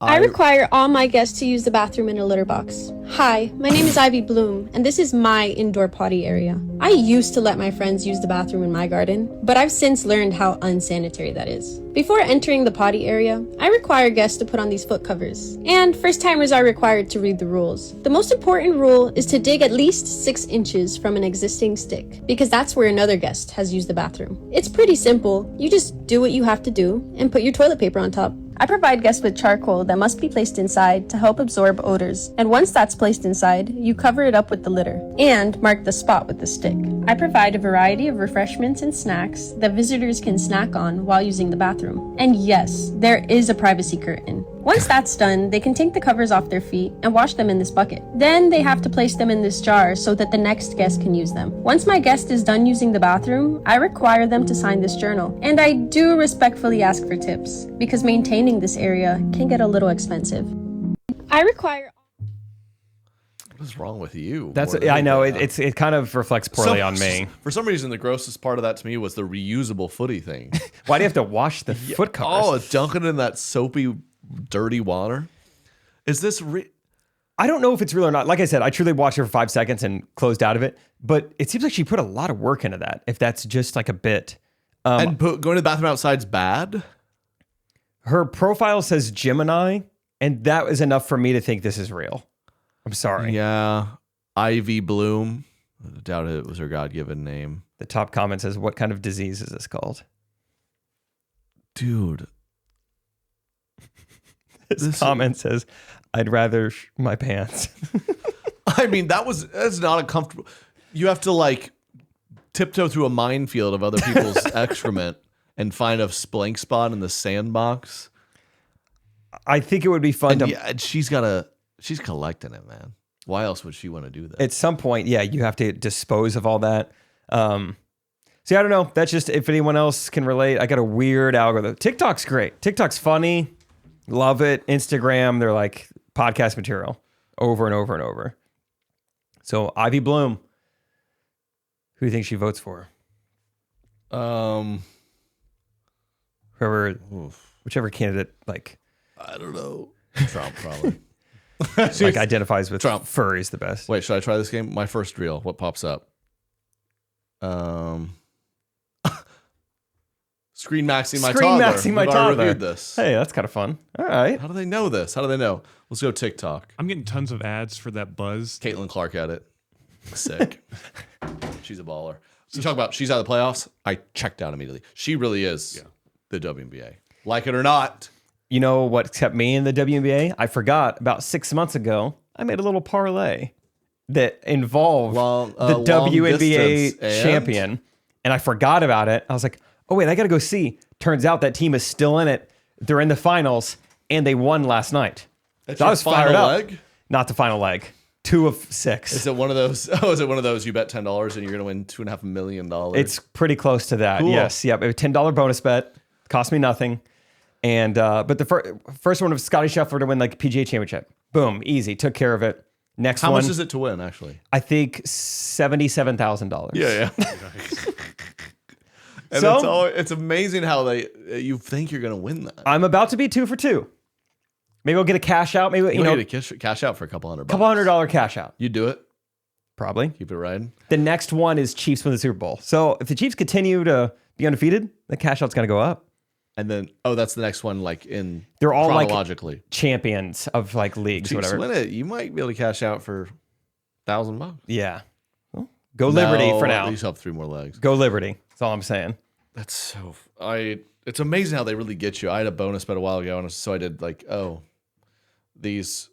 [SPEAKER 7] I require all my guests to use the bathroom in a litter box. Hi, my name is Ivy Bloom, and this is my indoor potty area. I used to let my friends use the bathroom in my garden, but I've since learned how unsanitary that is. Before entering the potty area, I require guests to put on these foot covers, and first-timers are required to read the rules. The most important rule is to dig at least 6 inches from an existing stick, because that's where another guest has used the bathroom. It's pretty simple. You just do what you have to do and put your toilet paper on top. I provide guests with charcoal that must be placed inside to help absorb odors, and once that's placed inside, you cover it up with the litter and mark the spot with the stick. I provide a variety of refreshments and snacks that visitors can snack on while using the bathroom. And yes, there is a privacy curtain. Once that's done, they can take the covers off their feet and wash them in this bucket. Then they have to place them in this jar so that the next guest can use them. Once my guest is done using the bathroom, I require them to sign this journal. And I do respectfully ask for tips, because maintaining this area can get a little expensive. I require...
[SPEAKER 1] What is wrong with you?
[SPEAKER 2] I know, it kind of reflects poorly on me.
[SPEAKER 1] For some reason, the grossest part of that to me was the reusable footy thing.
[SPEAKER 2] Why do you have to wash the foot covers?
[SPEAKER 1] Oh, dunking in that soapy, dirty water. Is this
[SPEAKER 2] I don't know if it's real or not. Like I said, I truly watched her for 5 seconds and closed out of it. But it seems like she put a lot of work into that, if that's just like a bit.
[SPEAKER 1] And going to the bathroom outside's bad?
[SPEAKER 2] Her profile says Gemini, and that is enough for me to think this is real. I'm sorry.
[SPEAKER 1] Yeah. Ivy Bloom. I doubt it was her God-given name.
[SPEAKER 2] The top comment says, what kind of disease is this called?
[SPEAKER 1] Dude.
[SPEAKER 2] This comment says, I'd rather my pants.
[SPEAKER 1] I mean, that's not a comfortable. You have to like tiptoe through a minefield of other people's excrement and find a blank spot in the sandbox.
[SPEAKER 2] I think it would be fun to.
[SPEAKER 1] Yeah, she's collecting it, man. Why else would she want to do that?
[SPEAKER 2] At some point, yeah, you have to dispose of all that. See, I don't know. That's just, if anyone else can relate. I got a weird algorithm. TikTok's great. TikTok's funny. Love it. Instagram, they're like podcast material over and over and over. So Ivy Bloom, who do you think she votes for? Whichever candidate like
[SPEAKER 1] I don't know. Trump probably.
[SPEAKER 2] like identifies with
[SPEAKER 1] Trump.
[SPEAKER 2] furries the best.
[SPEAKER 1] Wait, should I try this game? My first reel. What pops up? Screen maxing my
[SPEAKER 2] Screen
[SPEAKER 1] toddler.
[SPEAKER 2] maxing my
[SPEAKER 1] We've already
[SPEAKER 2] toddler.
[SPEAKER 1] reviewed this.
[SPEAKER 2] Hey, that's kind of fun. All right.
[SPEAKER 1] How do they know this? How do they know? Let's go TikTok.
[SPEAKER 5] I'm getting tons of ads for that buzz.
[SPEAKER 1] Caitlin Clark at it. Sick. She's a baller. So you talk about she's out of the playoffs. I checked out immediately. She really is the WNBA. Like it or not.
[SPEAKER 2] You know what kept me in the WNBA? I forgot about 6 months ago, I made a little parlay that involved the
[SPEAKER 1] long
[SPEAKER 2] WNBA
[SPEAKER 1] distance, and?
[SPEAKER 2] champion. And I forgot about it. I was like, oh, wait, I got to go see. Turns out that team is still in it. They're in the finals, and they won last night.
[SPEAKER 1] That's
[SPEAKER 2] So I
[SPEAKER 1] your
[SPEAKER 2] was
[SPEAKER 1] final
[SPEAKER 2] fired up.
[SPEAKER 1] leg?
[SPEAKER 2] Not the final leg. 2 of 6.
[SPEAKER 1] Is it one of those? Oh, is it one of those? You bet $10 and you're gonna win $2.5 million.
[SPEAKER 2] It's pretty close to that.
[SPEAKER 1] Cool.
[SPEAKER 2] Yes. Yep. A $10 bonus bet. Cost me nothing. And but the first one was Scotty Scheffler to win like PGA Championship. Boom, easy. Took care of it. Next
[SPEAKER 1] How
[SPEAKER 2] one.
[SPEAKER 1] much is it to win? Actually,
[SPEAKER 2] I think $77,000.
[SPEAKER 1] yeah. And
[SPEAKER 2] So-
[SPEAKER 1] it's amazing how you think you're gonna win that.
[SPEAKER 2] I'm about to be 2 for 2. Maybe I'll get a cash out. Maybe
[SPEAKER 1] You
[SPEAKER 2] know,
[SPEAKER 1] get a cash out for a couple $100.
[SPEAKER 2] couple $100 cash out.
[SPEAKER 1] You do it.
[SPEAKER 2] Probably.
[SPEAKER 1] Keep it riding.
[SPEAKER 2] The next one is Chiefs win the Super Bowl. So if the Chiefs continue to be undefeated, the cash out's gonna go up.
[SPEAKER 1] And then that's the next one. Like in
[SPEAKER 2] They're all like
[SPEAKER 1] chronologically.
[SPEAKER 2] champions of like leagues, or
[SPEAKER 1] Chiefs
[SPEAKER 2] whatever.
[SPEAKER 1] win it. You might be able to cash out for $1,000.
[SPEAKER 2] Yeah. Well, go Liberty for now.
[SPEAKER 1] At least up 3 more legs.
[SPEAKER 2] Go Liberty. That's all I'm saying.
[SPEAKER 1] That's so. It's amazing how they really get you. I had a bonus bet a while ago, and so I did these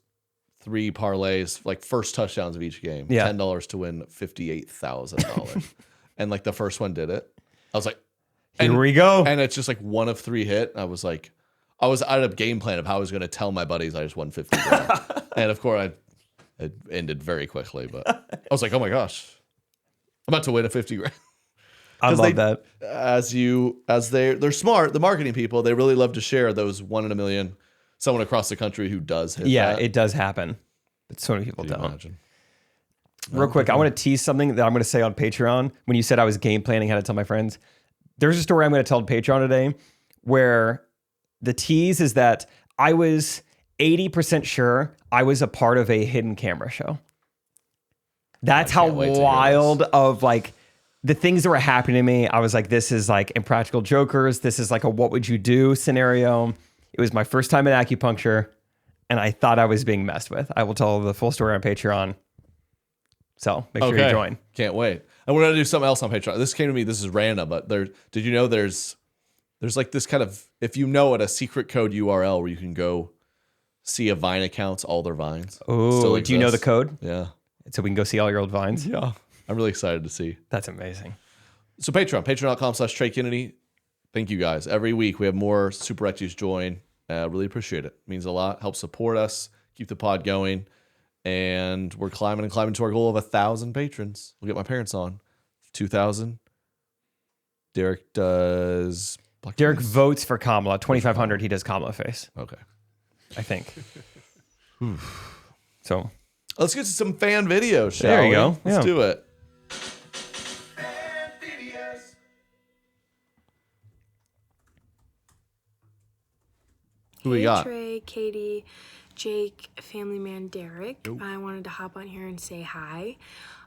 [SPEAKER 1] 3 parlays, like first touchdowns of each game.
[SPEAKER 2] Yeah.
[SPEAKER 1] $10 to win $58,000, and like the first one did it. I was like,
[SPEAKER 2] Here we go.
[SPEAKER 1] and it's just like 1 of 3 hit. I was like, I was out of game plan of how I was going to tell my buddies I just won 50 grand. And of course, it ended very quickly. But I was like, oh my gosh, I'm about to win a 50 grand.
[SPEAKER 2] I love that.
[SPEAKER 1] They're smart, the marketing people, they really love to share those 1 in a million, someone across the country who does hit
[SPEAKER 2] Yeah,
[SPEAKER 1] that.
[SPEAKER 2] it does happen. But so many people
[SPEAKER 1] Can you
[SPEAKER 2] don't.
[SPEAKER 1] imagine?
[SPEAKER 2] Real quick, I want to tease something that I'm going to say on Patreon. When you said I was game planning how to tell my friends, there's a story I'm going to tell on Patreon today where the tease is that I was 80% sure I was a part of a hidden camera show. That's how
[SPEAKER 1] can't wait to hear
[SPEAKER 2] wild of like the things that were happening to me. I was like, this is like Impractical Jokers. This is like a what would you do scenario. It was my first time at acupuncture and I thought I was being messed with. I will tell the full story on Patreon. So make sure you join.
[SPEAKER 1] Can't wait. I wanted to do something else on Patreon. This came to me. This is random, but did you know there's like this kind of, if you know it, a secret code URL where you can go see a Vine accounts, all their Vines.
[SPEAKER 2] Oh, do you know the
[SPEAKER 1] exists.
[SPEAKER 2] code?
[SPEAKER 1] Yeah.
[SPEAKER 2] So we can go see all your old Vines?
[SPEAKER 1] Yeah. I'm really excited to see.
[SPEAKER 2] That's amazing.
[SPEAKER 1] So patreon.com/Trey Kennedy. Thank you guys. Every week we have more Super Recties join. Really appreciate it. Means a lot. Helps support us. Keep the pod going. And we're climbing to our goal of 1,000 patrons. We'll get my parents on. 2,000. Derek does...
[SPEAKER 2] Derek
[SPEAKER 1] Blackface?
[SPEAKER 2] votes for Kamala. 2,500, he does Kamala face,
[SPEAKER 1] Okay.
[SPEAKER 2] I think. So
[SPEAKER 1] Let's get to some fan videos, shall
[SPEAKER 2] There you
[SPEAKER 1] we?
[SPEAKER 2] go.
[SPEAKER 1] Let's
[SPEAKER 2] Yeah.
[SPEAKER 1] do it. Who we
[SPEAKER 8] Hey,
[SPEAKER 1] got?
[SPEAKER 8] Trey, Katie, Jake, family man Derek. I wanted to hop on here and say hi.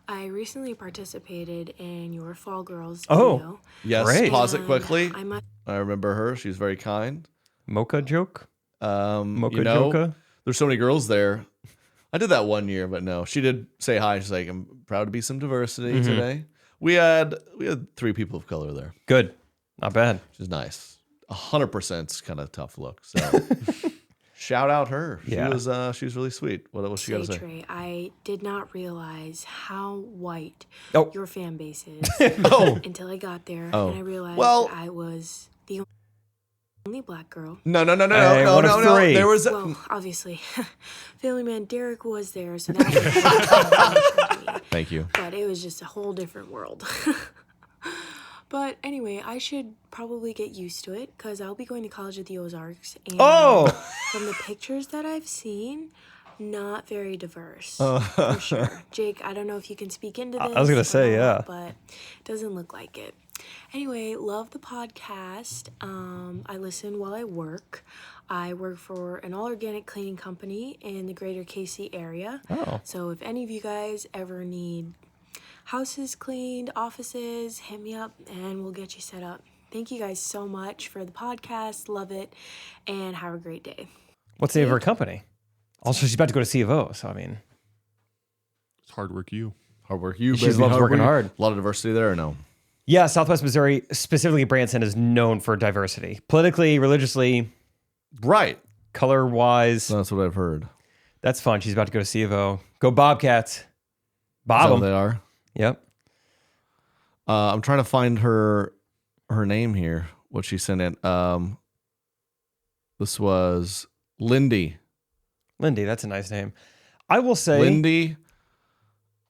[SPEAKER 8] I recently participated in your Fall Girls
[SPEAKER 2] Oh.
[SPEAKER 8] video.
[SPEAKER 1] Yes,
[SPEAKER 2] Great.
[SPEAKER 1] pause it
[SPEAKER 8] and
[SPEAKER 1] quickly.
[SPEAKER 8] I must
[SPEAKER 1] I remember her. She was very kind.
[SPEAKER 2] Mocha joke? Mocha
[SPEAKER 1] You know,
[SPEAKER 2] Joka?
[SPEAKER 1] there's so many girls there. I did that one year, but no, she did say hi. She's like, I'm proud to be some diversity
[SPEAKER 2] Mm-hmm.
[SPEAKER 1] today. We had 3 people of color there,
[SPEAKER 2] Good. Not bad.
[SPEAKER 1] which is nice. 100% is kind of tough look. So shout out her.
[SPEAKER 2] Yeah.
[SPEAKER 1] She was really sweet. What was she got to say?
[SPEAKER 8] Trey, I did not realize how white
[SPEAKER 2] Oh.
[SPEAKER 8] your fan base is
[SPEAKER 1] Oh,
[SPEAKER 8] until I got there
[SPEAKER 1] Oh.
[SPEAKER 8] and I realized
[SPEAKER 1] Well-
[SPEAKER 8] I was the only black girl.
[SPEAKER 1] no.
[SPEAKER 2] Hey, one of 3.
[SPEAKER 1] There was
[SPEAKER 8] Well, obviously, family man Derek was there, so that was me.
[SPEAKER 1] Thank you.
[SPEAKER 8] But it was just a whole different world. But anyway, I should probably get used to it because I'll be going to college at the Ozarks. And
[SPEAKER 2] Oh!
[SPEAKER 8] from the pictures that I've seen, not very diverse, for sure. Jake, I don't know if you can speak into this.
[SPEAKER 2] I was gonna say,
[SPEAKER 8] or
[SPEAKER 2] yeah.
[SPEAKER 8] not, but it doesn't look like it. Anyway, love the podcast. I listen while I work. I work for an all-organic cleaning company in the greater KC area.
[SPEAKER 2] Oh.
[SPEAKER 8] So if any of you guys ever need houses cleaned, offices, hit me up and we'll get you set up. Thank you guys so much for the podcast. Love it. And have a great day.
[SPEAKER 2] What's the name of her company? Also, she's about to go to C of O, so I mean.
[SPEAKER 5] It's hard work, you.
[SPEAKER 1] Hard work, you.
[SPEAKER 2] She
[SPEAKER 1] baby.
[SPEAKER 2] loves working
[SPEAKER 1] work.
[SPEAKER 2] hard.
[SPEAKER 1] A lot of diversity there, or no?
[SPEAKER 2] Yeah, Southwest Missouri, specifically Branson, is known for diversity. Politically, religiously,
[SPEAKER 1] Right.
[SPEAKER 2] color-wise.
[SPEAKER 1] That's what I've heard.
[SPEAKER 2] That's fun. She's about to go to C of O. Go Bobcats.
[SPEAKER 1] Is
[SPEAKER 2] Bob
[SPEAKER 1] that what
[SPEAKER 2] 'em.
[SPEAKER 1] they are.
[SPEAKER 2] Yep.
[SPEAKER 1] I'm trying to find her name here. What she sent in. This was Lindy.
[SPEAKER 2] Lindy, that's a nice name. I will say,
[SPEAKER 1] Lindy.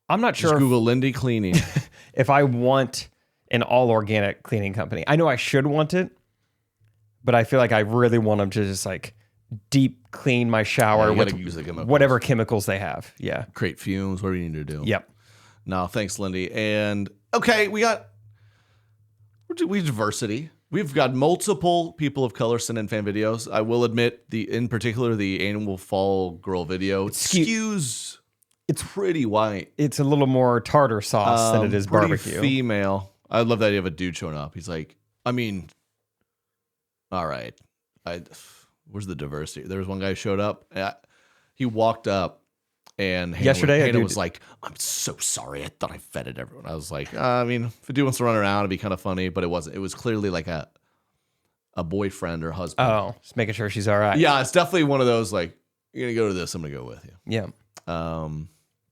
[SPEAKER 2] I'm not
[SPEAKER 1] Just
[SPEAKER 2] sure
[SPEAKER 1] Google Lindy cleaning.
[SPEAKER 2] if I want an all-organic cleaning company. I know I should want it, but I feel like I really want them to just like deep clean my shower
[SPEAKER 1] you gotta
[SPEAKER 2] with
[SPEAKER 1] use the chemicals.
[SPEAKER 2] whatever chemicals they have. Yeah.
[SPEAKER 1] Create fumes. Whatever you need to do.
[SPEAKER 2] Yep.
[SPEAKER 1] No, thanks, Lindy. And okay, we diversity. We've got multiple people of color send in fan videos. I will admit, in particular, the annual fall girl video skews. It's pretty white.
[SPEAKER 2] It's a little more tartar sauce than it is
[SPEAKER 1] pretty
[SPEAKER 2] barbecue.
[SPEAKER 1] Female. I love the idea of a dude showing up. He's like, I mean, all right. Where's the diversity? There was one guy who showed up. He walked up, and Hannah was like, I'm so sorry. I thought I fed everyone. I was like, I mean, if a dude wants to run around, it'd be kind of funny, but it wasn't. It was clearly like a boyfriend or husband.
[SPEAKER 2] Oh, just making sure she's all right.
[SPEAKER 1] Yeah, it's definitely one of those like, you're gonna go to this, I'm gonna go with you.
[SPEAKER 2] Yeah.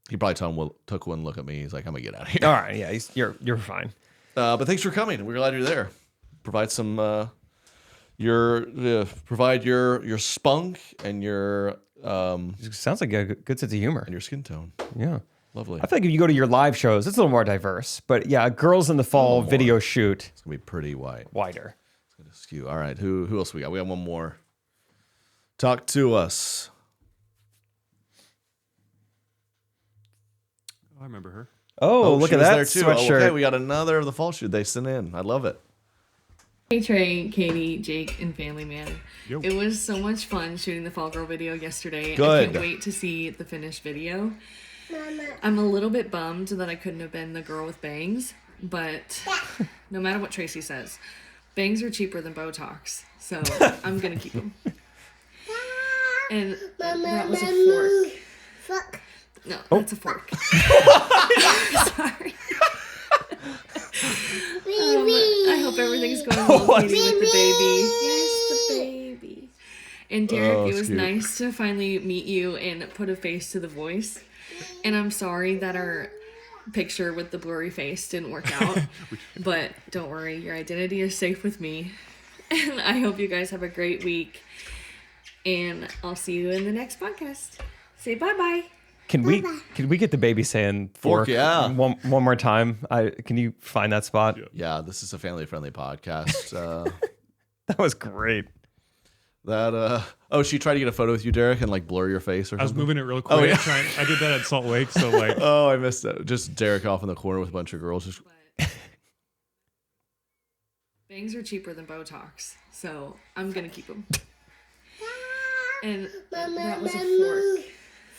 [SPEAKER 1] He probably took one look at me. He's like, I'm gonna get out of here.
[SPEAKER 2] All right. Yeah. You're fine.
[SPEAKER 1] But thanks for coming. We're glad you're there. Provide some provide your spunk and your
[SPEAKER 2] It sounds like a good sense of humor.
[SPEAKER 1] and your skin tone.
[SPEAKER 2] Yeah.
[SPEAKER 1] Lovely.
[SPEAKER 2] I feel like if you go to your live shows, it's a little more diverse. But yeah, Girls in the Fall video shoot,
[SPEAKER 1] It's gonna be pretty white.
[SPEAKER 2] wider.
[SPEAKER 1] It's gonna skew. All right. Who else we got? We got one more. Talk to us.
[SPEAKER 5] I remember her.
[SPEAKER 2] Oh, look
[SPEAKER 1] she
[SPEAKER 2] at
[SPEAKER 1] was
[SPEAKER 2] that
[SPEAKER 1] there too.
[SPEAKER 2] sweatshirt.
[SPEAKER 1] Okay, we got another of the fall shoot they sent in. I love it.
[SPEAKER 9] Hey Trey, Katie, Jake, and Family Man.
[SPEAKER 5] Yo.
[SPEAKER 9] It was so much fun shooting the Fall Girl video yesterday. I
[SPEAKER 1] Good.
[SPEAKER 9] can't wait to see the finished video. I'm a little bit bummed that I couldn't have been the girl with bangs, but no matter what Tracy says, bangs are cheaper than Botox, so I'm gonna keep them. And that was a fork. No, that's a fork. Sorry. I hope everything's going well, Katie, with the baby. Yes, the baby. And Derek, it was
[SPEAKER 1] cute.
[SPEAKER 9] nice to finally meet you and put a face to the voice. And I'm sorry that our picture with the blurry face didn't work out. But don't worry, your identity is safe with me. And I hope you guys have a great week. And I'll see you in the next podcast. Say bye-bye.
[SPEAKER 2] Can we get the baby saying fork?
[SPEAKER 1] Yeah.
[SPEAKER 2] One more time. Can you find that spot?
[SPEAKER 1] Yeah, this is a family-friendly podcast.
[SPEAKER 2] That was great.
[SPEAKER 1] She tried to get a photo with you, Derek, and like blur your face or something.
[SPEAKER 5] I was moving it real quick.
[SPEAKER 1] Oh, yeah.
[SPEAKER 5] I did that at Salt Lake, so like.
[SPEAKER 1] Oh, I missed it. Just Derek off in the corner with a bunch of girls. Just
[SPEAKER 9] Bangs are cheaper than Botox, so I'm gonna keep them. And that was a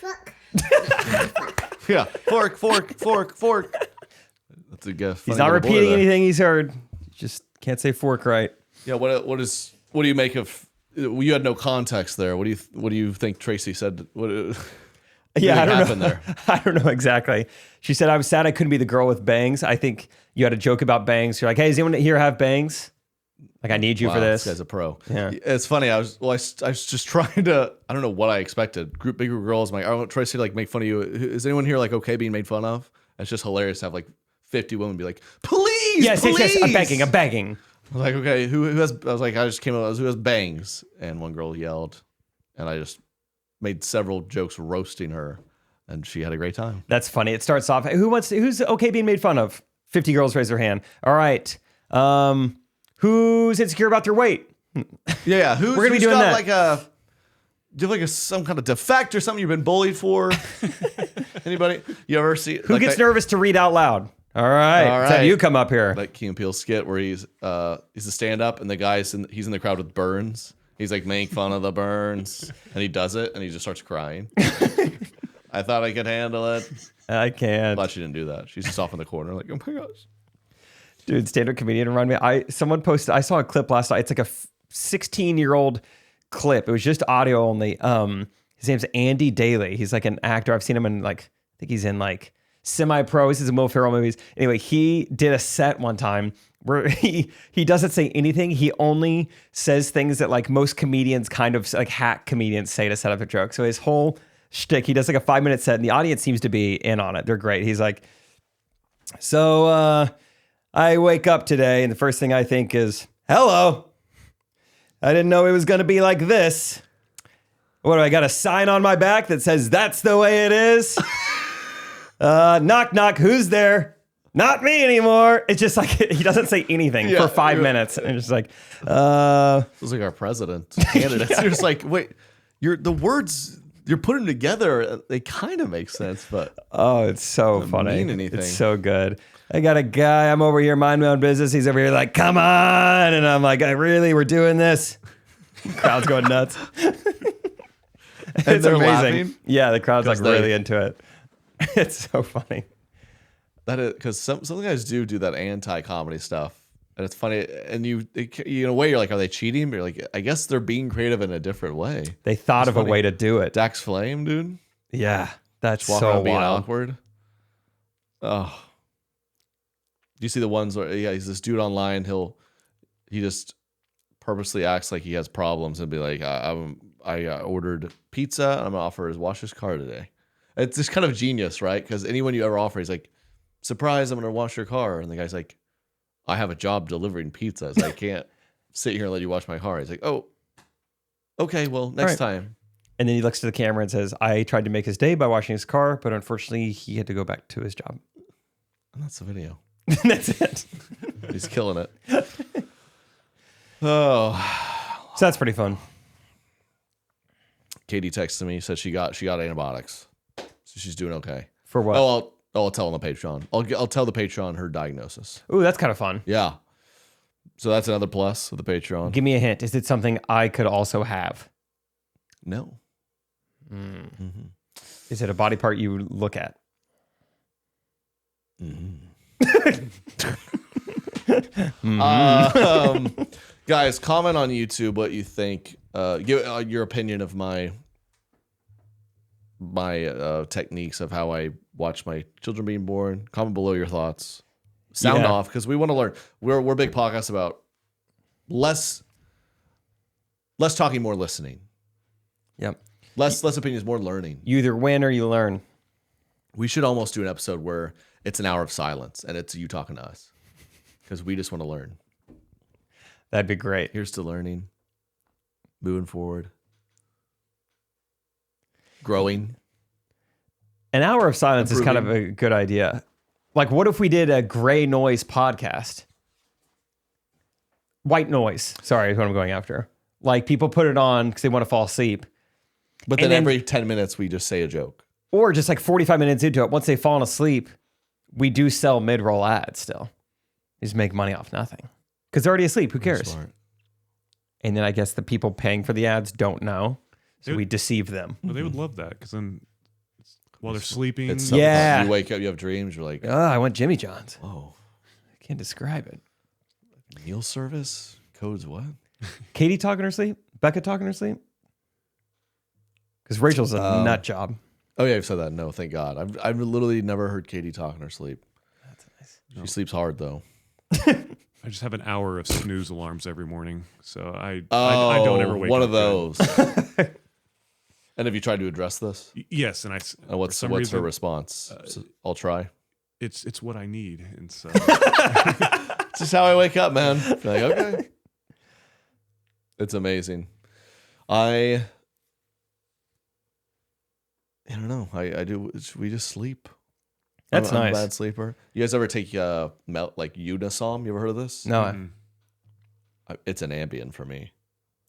[SPEAKER 9] fork.
[SPEAKER 1] yeah, fork. That's a gift.
[SPEAKER 2] He's not repeating anything he's heard. Just can't say fork right.
[SPEAKER 1] Yeah. What do you make of? You had no context there. What do you think Tracy said? What
[SPEAKER 2] Yeah, I don't
[SPEAKER 1] happened
[SPEAKER 2] know.
[SPEAKER 1] there?
[SPEAKER 2] I don't know exactly. She said, I was sad I couldn't be the girl with bangs. I think you had a joke about bangs. You're like, hey, does anyone here have bangs? Like, I need you
[SPEAKER 1] Wow,
[SPEAKER 2] for this.
[SPEAKER 1] This guy's a pro.
[SPEAKER 2] Yeah.
[SPEAKER 1] It's funny. I was just trying to. I don't know what I expected. Big group of girls. I'm like, I want Tracy to like make fun of you. Is anyone here like okay being made fun of? And it's just hilarious to have like 50 women be like, please,
[SPEAKER 2] Yes,
[SPEAKER 1] please.
[SPEAKER 2] I'm begging.
[SPEAKER 1] I was like, okay, who has? I was like, I just came up. Who has bangs? And one girl yelled, and I just made several jokes roasting her, and she had a great time.
[SPEAKER 2] That's funny. It starts off, who's okay being made fun of? 50 girls raise their hand. All right. Who's insecure about their weight?
[SPEAKER 1] Yeah,
[SPEAKER 2] We're gonna be doing
[SPEAKER 1] got
[SPEAKER 2] that.
[SPEAKER 1] like a Do you have like some kind of defect or something you've been bullied for? Anybody? You ever see
[SPEAKER 2] Who gets nervous to read out loud? All right. Let's have you come up here.
[SPEAKER 1] Like Key and Peele skit where he's a stand-up and the guy's he's in the crowd with burns. He's like making fun of the burns and he does it and he just starts crying. I thought I could handle it.
[SPEAKER 2] I can't.
[SPEAKER 1] But she didn't do that. She's just off in the corner like, oh my gosh.
[SPEAKER 2] Dude, stand-up comedian around me. Someone posted, I saw a clip last night. It's like a 16-year-old clip. It was just audio only. His name's Andy Daly. He's like an actor. I've seen him in like, I think he's in like semi-pros. He's in Will Ferrell movies. Anyway, he did a set one time where he doesn't say anything. He only says things that like most comedians kind of like hack comedians say to set up a joke. So his whole shtick, he does like a 5-minute set and the audience seems to be in on it. They're great. He's like, so I wake up today and the first thing I think is, hello. I didn't know it was going to be like this. What do I got, a sign on my back that says that's the way it is? Knock, knock, who's there? Not me anymore. It's just like, he doesn't say anything for 5 minutes. And it's just like,
[SPEAKER 1] This is like our president candidates. You're just like, wait, the words, you're putting together, they kind of make sense, but.
[SPEAKER 2] Oh, it's so funny.
[SPEAKER 1] Mean anything.
[SPEAKER 2] It's so good. I got a guy, I'm over here minding my own business. He's over here like, come on. And I'm like, we're doing this. Crowd's going nuts. It's
[SPEAKER 1] they're
[SPEAKER 2] amazing.
[SPEAKER 1] laughing?
[SPEAKER 2] Yeah, the crowd's like really into it. It's so funny.
[SPEAKER 1] That is, because some guys do that anti-comedy stuff. And it's funny. And you in a way, you're like, are they cheating? But you're like, I guess they're being creative in a different way.
[SPEAKER 2] They thought of a way to do it.
[SPEAKER 1] Dax Flame, dude.
[SPEAKER 2] Yeah, that's
[SPEAKER 1] Just
[SPEAKER 2] so
[SPEAKER 1] being
[SPEAKER 2] wild.
[SPEAKER 1] awkward. Oh. Do you see the ones where, he's this dude online. He just purposely acts like he has problems and be like, I ordered pizza and I'm gonna offer his wash his car today. It's just kind of genius, right? Because anyone you ever offer, he's like, surprise, I'm gonna wash your car. And the guy's like, I have a job delivering pizzas. I can't sit here and let you wash my car. He's like, oh, okay, well, next time.
[SPEAKER 2] And then he looks to the camera and says, I tried to make his day by washing his car, but unfortunately he had to go back to his job.
[SPEAKER 1] And that's the video.
[SPEAKER 2] That's it.
[SPEAKER 1] He's killing it. Oh.
[SPEAKER 2] So that's pretty fun.
[SPEAKER 1] Katie texted me, said she got antibiotics. So she's doing okay.
[SPEAKER 2] For what?
[SPEAKER 1] Oh, I'll tell on the Patreon. I'll tell the Patreon her diagnosis.
[SPEAKER 2] Ooh, that's kind of fun.
[SPEAKER 1] Yeah. So that's another plus of the Patreon.
[SPEAKER 2] Give me a hint. Is it something I could also have?
[SPEAKER 1] No.
[SPEAKER 2] Mm-hmm. Is it a body part you look at?
[SPEAKER 1] Mm-hmm. Guys, comment on YouTube what you think. Give your opinion of my techniques of how I watch my children being born. Comment below your thoughts. Sound off, because we want to learn. We're a big podcast about less talking, more listening.
[SPEAKER 2] Yep.
[SPEAKER 1] Less opinions, more learning.
[SPEAKER 2] You either win or you learn.
[SPEAKER 1] We should almost do an episode where it's an hour of silence and it's you talking to us, because we just want to learn.
[SPEAKER 2] That'd be great.
[SPEAKER 1] Here's to learning, moving forward, growing.
[SPEAKER 2] An hour of silence is kind of a good idea. Like, what if we did a gray noise podcast? White noise, sorry, is what I'm going after. Like, people put it on because they want to fall asleep.
[SPEAKER 1] But then every 10 minutes, we just say a joke.
[SPEAKER 2] Or just like 45 minutes into it, once they've fallen asleep, we do sell mid-roll ads still. You just make money off nothing. Because they're already asleep. Who cares?
[SPEAKER 1] Smart.
[SPEAKER 2] And then I guess the people paying for the ads don't know. So we deceive them.
[SPEAKER 5] Well, they would love that, because then while they're sleeping.
[SPEAKER 1] It's
[SPEAKER 2] yeah.
[SPEAKER 1] You wake up, you have dreams, you're like,
[SPEAKER 2] oh, I want Jimmy John's.
[SPEAKER 1] oh.
[SPEAKER 2] I can't describe it.
[SPEAKER 1] Meal service? Codes what?
[SPEAKER 2] Katie talking in her sleep? Becca talking in her sleep? Because Rachel's a nut job.
[SPEAKER 1] Oh, yeah, I've said that. No, thank God. I've literally never heard Katie talk in her sleep.
[SPEAKER 2] That's nice.
[SPEAKER 1] She sleeps hard, though.
[SPEAKER 5] I just have an hour of snooze alarms every morning, so I don't ever wake up.
[SPEAKER 1] One of those. And have you tried to address this?
[SPEAKER 5] Yes, and
[SPEAKER 1] What's her response? I'll try.
[SPEAKER 5] It's what I need, and so
[SPEAKER 1] It's just how I wake up, man. You're like, okay. It's amazing. I don't know. I do. We just sleep.
[SPEAKER 2] That's
[SPEAKER 1] I'm
[SPEAKER 2] nice.
[SPEAKER 1] a bad sleeper. You guys ever take like Unisom? You ever heard of this?
[SPEAKER 2] No.
[SPEAKER 5] Mm-hmm.
[SPEAKER 1] It's an Ambien for me.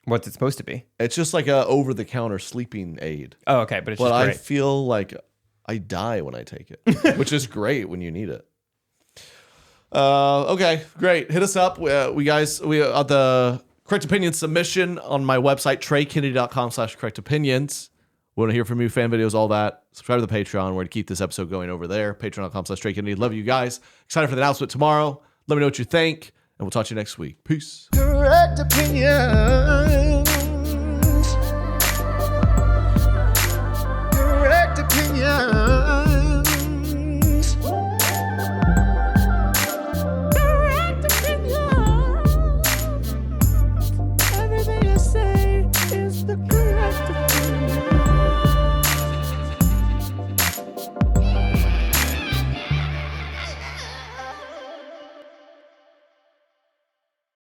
[SPEAKER 2] What's it supposed to be?
[SPEAKER 1] It's just like a over-the-counter sleeping aid.
[SPEAKER 2] Oh, okay, but it's
[SPEAKER 1] But
[SPEAKER 2] just
[SPEAKER 1] I
[SPEAKER 2] great.
[SPEAKER 1] feel like I die when I take it, which is great when you need it. Okay, great. Hit us up. We the correct opinion submission on my website, TreyKennedy.com/correctopinions. We want to hear from you, fan videos, all that. Subscribe to the Patreon. We're going to keep this episode going over there. Patreon.com/TreyKennedy. Love you guys. Excited for the announcement tomorrow. Let me know what you think, and we'll talk to you next week. Peace.
[SPEAKER 6] Correct opinion.